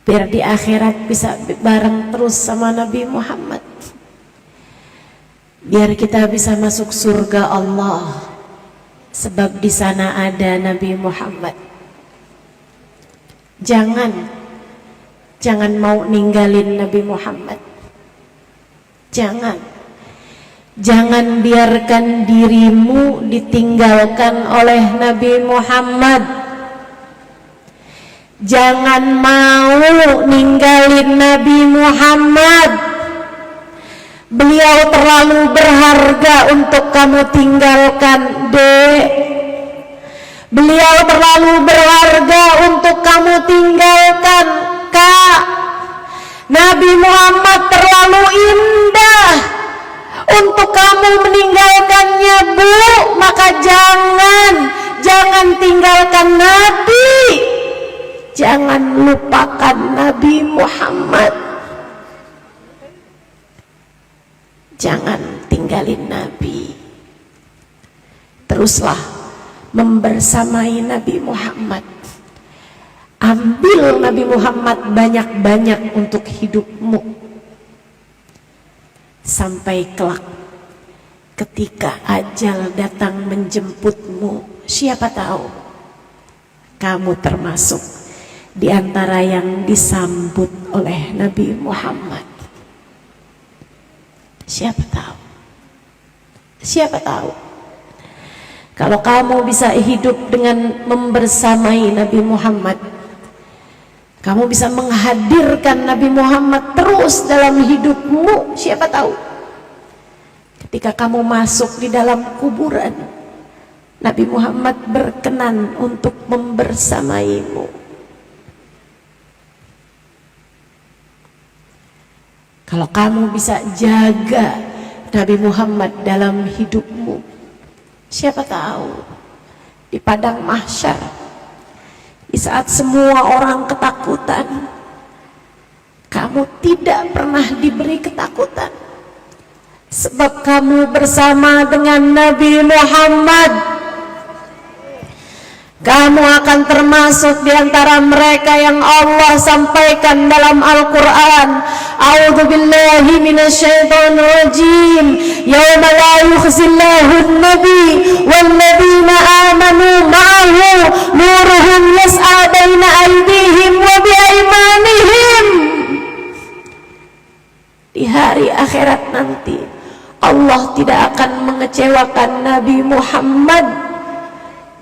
Biar di akhirat bisa bareng terus sama Nabi Muhammad. Biar kita bisa masuk surga Allah, sebab di sana ada Nabi Muhammad. Jangan mau ninggalin Nabi Muhammad. Jangan biarkan dirimu ditinggalkan oleh Nabi Muhammad. Jangan mau ninggalin Nabi Muhammad. Beliau terlalu berharga untuk kamu tinggalkan, Dek. Beliau terlalu berharga untuk kamu tinggalkan, Kak. Nabi Muhammad terlalu indah untuk kamu meninggalkannya, Bu. Maka jangan tinggalkan Nabi. Jangan lupakan Nabi Muhammad. Jangan tinggalin Nabi. Teruslah membersamai Nabi Muhammad. Ambil Nabi Muhammad banyak-banyak untuk hidupmu. Sampai kelak ketika ajal datang menjemputmu, siapa tahu kamu termasuk di antara yang disambut oleh Nabi Muhammad. Siapa tahu? Siapa tahu? Kalau kamu bisa hidup dengan membersamai Nabi Muhammad, kamu bisa menghadirkan Nabi Muhammad terus dalam hidupmu. Siapa tahu? Ketika kamu masuk di dalam kuburan, Nabi Muhammad berkenan untuk membersamaimu. Kalau kamu bisa jaga Nabi Muhammad dalam hidupmu, siapa tahu di padang mahsyar, di saat semua orang ketakutan, kamu tidak pernah diberi ketakutan, sebab kamu bersama dengan Nabi Muhammad. Kamu akan termasuk di antara mereka yang Allah sampaikan dalam Al-Quran. A'udzu billahi minasyaitonir rajim. Yauma la yukhzillahu an-nabi wal ladzina amanu ma'ahu nuruhum yas'a baina aydihim wa biaymanihim. Di hari akhirat nanti Allah tidak akan mengecewakan Nabi Muhammad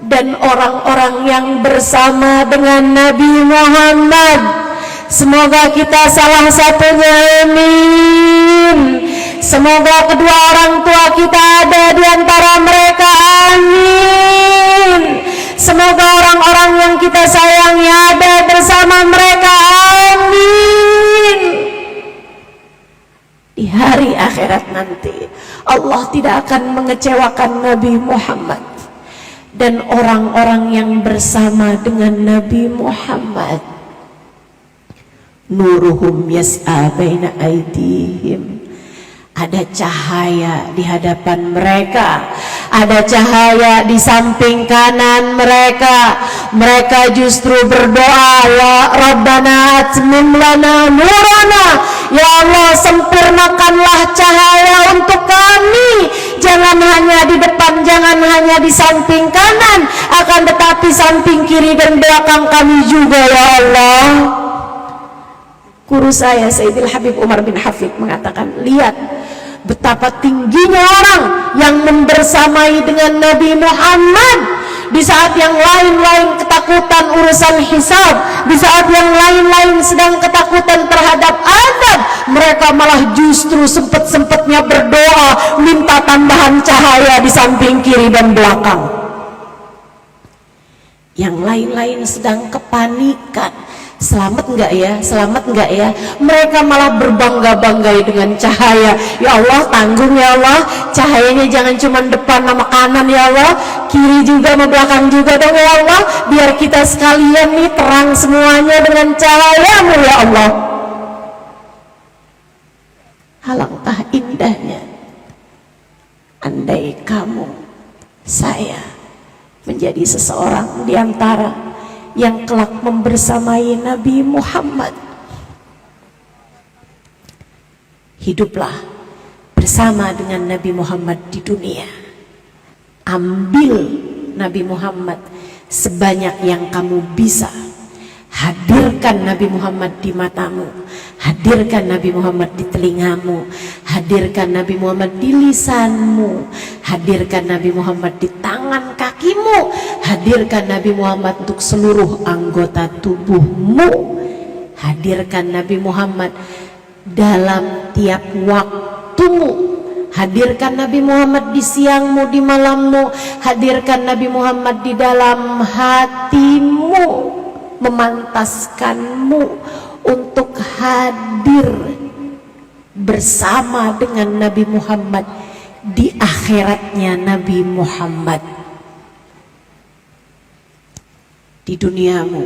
dan orang-orang yang bersama dengan Nabi Muhammad. Semoga kita salah satunya, amin. Semoga kedua orang tua kita ada di antara mereka, amin. Semoga orang-orang yang kita sayangi ada bersama mereka, amin. Di hari akhirat nanti Allah tidak akan mengecewakan Nabi Muhammad dan orang-orang yang bersama dengan Nabi Muhammad. Nuruhum yas'a baina aydihim. Ada cahaya di hadapan mereka, ada cahaya di samping kanan mereka. Mereka justru berdoa, ya Rabbana atmim lana nurana, ya Allah sempurnakanlah cahaya untuk kami. Jangan hanya di depan, jangan hanya di samping kanan, akan tetapi samping kiri dan belakang kami juga, ya Allah. Guru saya Sayyidil Habib Umar bin Hafid mengatakan, lihat betapa tingginya orang yang membersamai dengan Nabi Muhammad. Di saat yang lain-lain ketakutan urusan hisab, di saat yang lain-lain sedang ketakutan terhadap adab, mereka malah justru sempet-sempetnya berdoa minta tambahan cahaya di samping kiri dan belakang. Yang lain-lain sedang kepanikan, selamat enggak ya, selamat enggak ya, mereka malah berbangga-banggai dengan cahaya. Ya Allah, tanggung ya Allah, cahayanya jangan cuma depan sama kanan ya Allah, kiri juga sama belakang juga dong ya Allah, biar kita sekalian nih terang semuanya dengan cahayamu ya Allah. Alangkah indahnya andai kamu, saya menjadi seseorang di antara yang kelak membersamai Nabi Muhammad. Hiduplah bersama dengan Nabi Muhammad di dunia. Ambil Nabi Muhammad sebanyak yang kamu bisa. Hadirkan Nabi Muhammad di matamu, hadirkan Nabi Muhammad di telingamu, hadirkan Nabi Muhammad di lisanmu, hadirkan Nabi Muhammad di tangan kakimu, hadirkan Nabi Muhammad untuk seluruh anggota tubuhmu, hadirkan Nabi Muhammad dalam tiap waktumu, hadirkan Nabi Muhammad di siangmu, di malammu, hadirkan Nabi Muhammad di dalam hatimu, memantaskanmu untuk hadir bersama dengan Nabi Muhammad di akhiratnya Nabi Muhammad. Di duniamu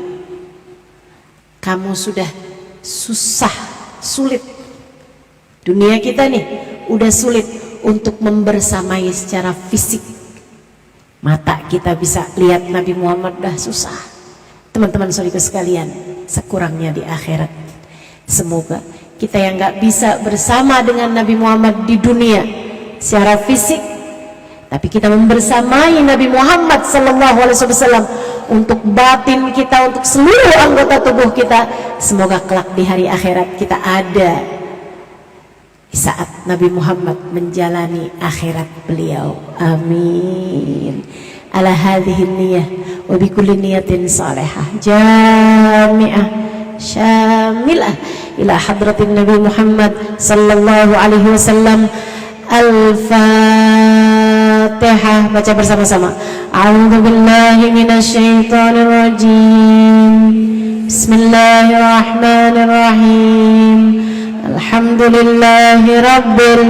kamu sudah susah, sulit. Dunia kita nih udah sulit untuk membersamai secara fisik. Mata kita bisa lihat Nabi Muhammad udah susah. Teman-teman saudara sekalian, sekurangnya di akhirat. Semoga kita yang gak bisa bersama dengan Nabi Muhammad di dunia secara fisik, tapi kita membersamai Nabi Muhammad SAW untuk batin kita, untuk seluruh anggota tubuh kita. Semoga kelak di hari akhirat kita ada di saat Nabi Muhammad menjalani akhirat beliau. Amin. Ala hadhihi niyah wa bi kulli niyatin salihah jami'ah syamilah ila hadratin Nabi Muhammad sallallahu alaihi wasallam. Al-Fatihah. Baca bersama-sama. A'udzu billahi minasyaitonir rajim. Bismillahirrahmanirrahim. Alhamdulillah Alhamdulillahi Rabbil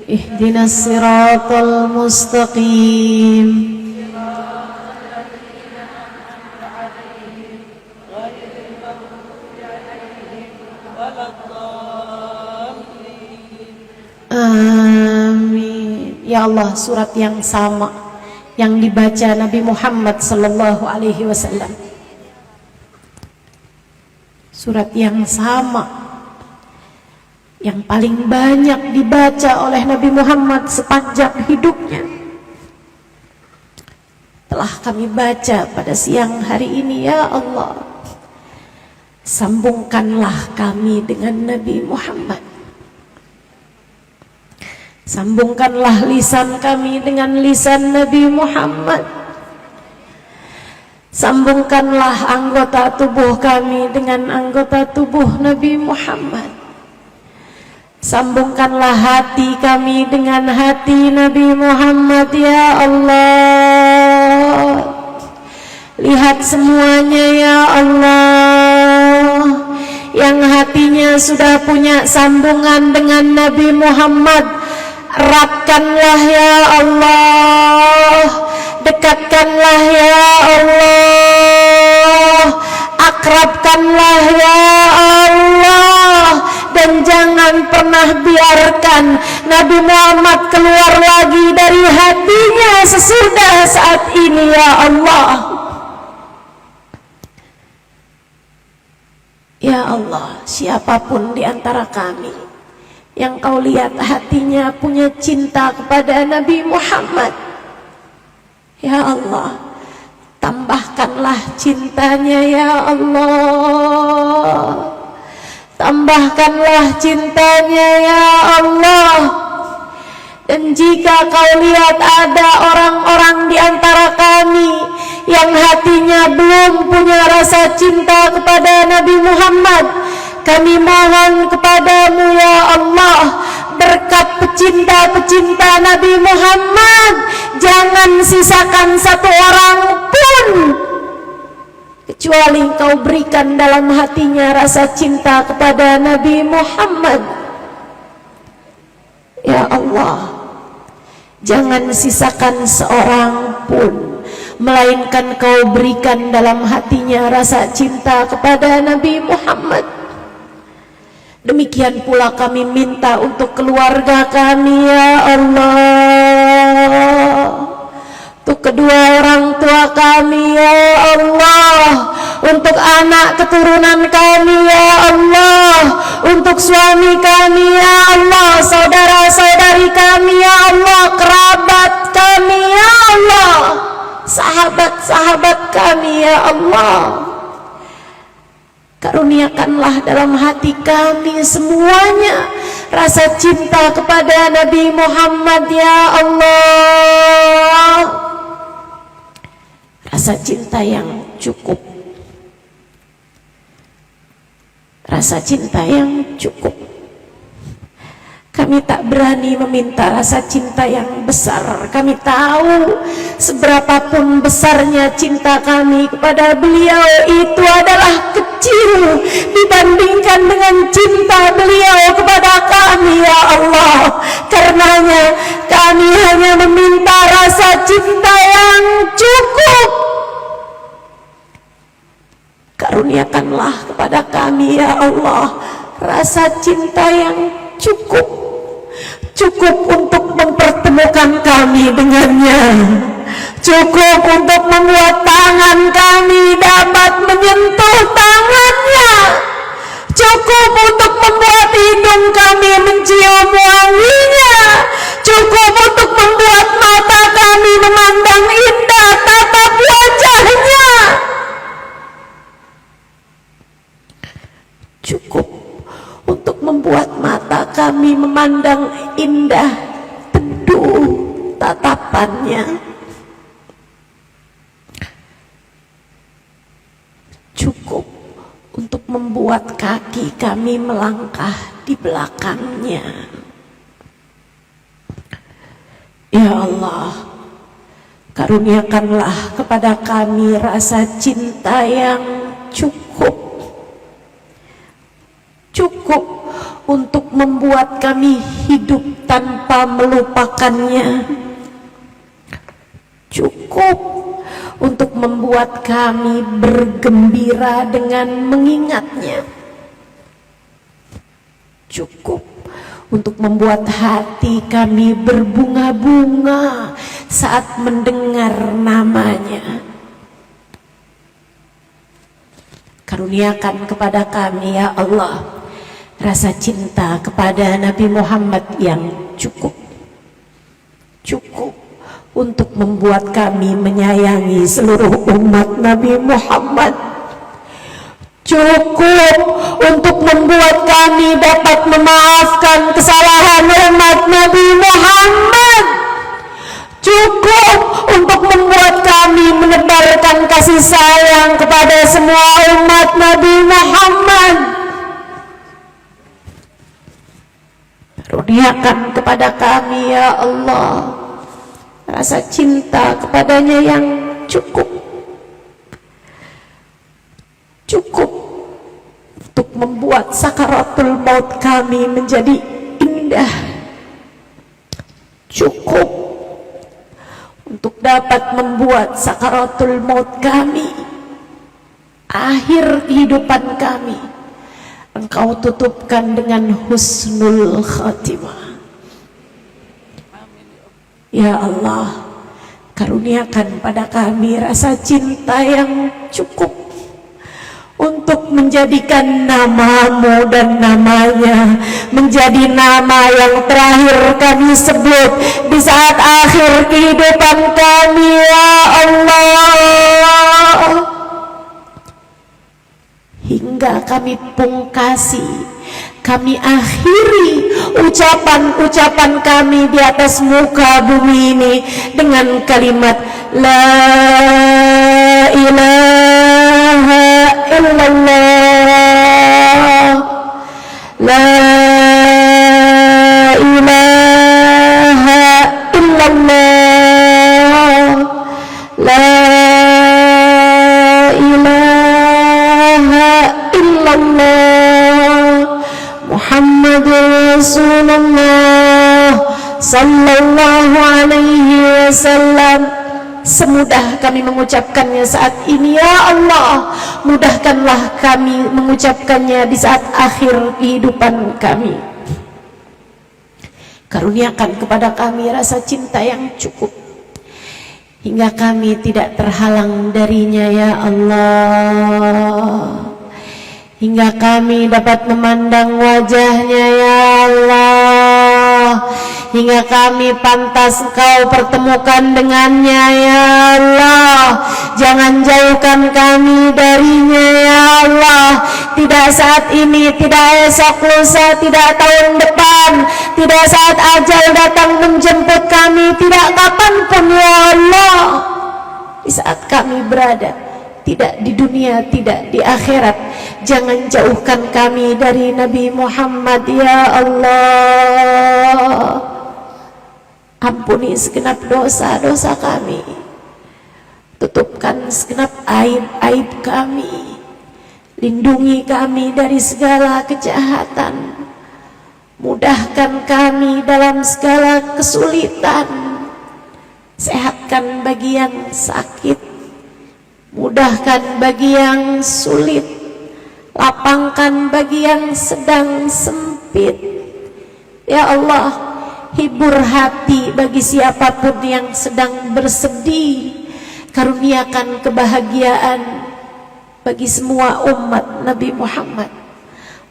Ihdinas siratal mustaqim. Amin. Ya Allah, surat yang sama yang dibaca Nabi Muhammad sallallahu alaihi wasallam. Surat yang sama yang paling banyak dibaca oleh Nabi Muhammad sepanjang hidupnya telah kami baca pada siang hari ini. Ya Allah, sambungkanlah kami dengan Nabi Muhammad. Sambungkanlah lisan kami dengan lisan Nabi Muhammad. Sambungkanlah anggota tubuh kami dengan anggota tubuh Nabi Muhammad. Sambungkanlah hati kami dengan hati Nabi Muhammad. Ya Allah, lihat semuanya ya Allah, yang hatinya sudah punya sambungan dengan Nabi Muhammad, eratkanlah ya Allah, dekatkanlah ya Allah, akrabkanlah ya Allah, dan jangan pernah biarkan Nabi Muhammad keluar lagi dari hatinya sesudah saat ini ya Allah. Ya Allah, siapapun di antara kami yang kau lihat hatinya punya cinta kepada Nabi Muhammad, ya Allah, tambahkanlah cintanya ya Allah. Tambahkanlah cintanya ya Allah. Dan jika kau lihat ada orang-orang di antara kami yang hatinya belum punya rasa cinta kepada Nabi Muhammad, kami mohon kepadamu ya Allah, berkat pecinta-pecinta Nabi Muhammad, jangan sisakan satu orang pun kecuali kau berikan dalam hatinya rasa cinta kepada Nabi Muhammad. Ya Allah, jangan sisakan seorang pun, melainkan kau berikan dalam hatinya rasa cinta kepada Nabi Muhammad. Demikian pula kami minta untuk keluarga kami ya Allah, untuk kedua orang tua kami ya Allah, untuk anak keturunan kami ya Allah, untuk suami kami ya Allah, saudara-saudari kami ya Allah, kerabat kami ya Allah, sahabat-sahabat kami ya Allah. Karuniakanlah dalam hati kami semuanya rasa cinta kepada Nabi Muhammad ya Allah, rasa cinta yang cukup, rasa cinta yang cukup. Kami tak berani meminta rasa cinta yang besar. Kami tahu seberapapun besarnya cinta kami kepada beliau itu adalah kecil dibandingkan dengan cinta beliau kepada kami ya Allah. Karenanya kami hanya meminta rasa cinta yang cukup. Karuniakanlah kepada kami ya Allah rasa cinta yang cukup, cukup untuk mempertemukan kami dengannya, cukup untuk membuat tangan kami dapat menyentuh tangannya, cukup untuk membuat hidung kami mencium wanginya, cukup untuk membuat mata kami memandang indah tatap wajahnya, cukup untuk membuat mata kami memandang indah teduh tatapannya, cukup untuk membuat kaki kami melangkah di belakangnya, Ya Allah, karuniakanlah kepada kami rasa cinta yang cukup untuk membuat kami hidup tanpa melupakannya, cukup untuk membuat kami bergembira dengan mengingatnya, cukup untuk membuat hati kami berbunga-bunga saat mendengar namanya. Karuniakan kepada kami ya Allah rasa cinta kepada Nabi Muhammad yang cukup untuk membuat kami menyayangi seluruh umat Nabi Muhammad, cukup untuk membuat kami dapat memaafkan kesalahan umat Nabi Muhammad, cukup untuk membuat kami menebarkan kasih sayang kepada semua umat Nabi Muhammad. Karuniakan kepada kami ya Allah rasa cinta kepadanya yang cukup untuk membuat sakaratul maut kami menjadi indah, cukup untuk dapat membuat sakaratul maut kami, akhir kehidupan kami, Engkau tutupkan dengan husnul khatimah. Ya Allah, karuniakan pada kami rasa cinta yang cukup untuk menjadikan namamu dan namanya menjadi nama yang terakhir kami sebut di saat akhir kehidupan kami ya Allah, hingga kami pungkasi, kami akhiri ucapan-ucapan kami di atas muka bumi ini dengan kalimat La ilaha illallah, La ilaha illallah, La ilaha illallah, Muhammadur Rasulullah sallallahu alaihi wasallam. Semudah kami mengucapkannya saat ini ya Allah, mudahkanlah kami mengucapkannya di saat akhir kehidupan kami. Karuniakan kepada kami rasa cinta yang cukup hingga kami tidak terhalang darinya ya Allah, hingga kami dapat memandang wajahnya ya Allah, hingga kami pantas Engkau pertemukan dengannya ya Allah. Jangan jauhkan kami darinya ya Allah, tidak saat ini, tidak esok lusa, tidak tahun depan, tidak saat ajal datang menjemput kami, tidak kapanpun ya Allah, di saat kami berada tidak di dunia, tidak di akhirat. Jangan jauhkan kami dari Nabi Muhammad ya Allah. Ampuni segenap dosa-dosa kami, tutupkan segenap aib-aib kami, lindungi kami dari segala kejahatan, mudahkan kami dalam segala kesulitan, sehatkan bagi yang sakit, mudahkan bagi yang sulit, lapangkan bagi yang sedang sempit. Ya Allah, hibur hati bagi siapapun yang sedang bersedih, karuniakan kebahagiaan bagi semua umat Nabi Muhammad.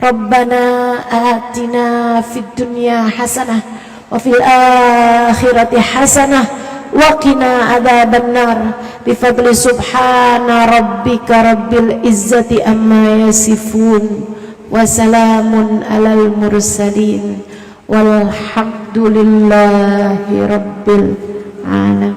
Rabbana atina fid dunya hasanah wa fil akhirati hasanah wa qina adzabannar bifadli subhana rabbika rabbil izzati amma yasifun wa salamun alal mursalin walhamdulillahi rabbil alamin.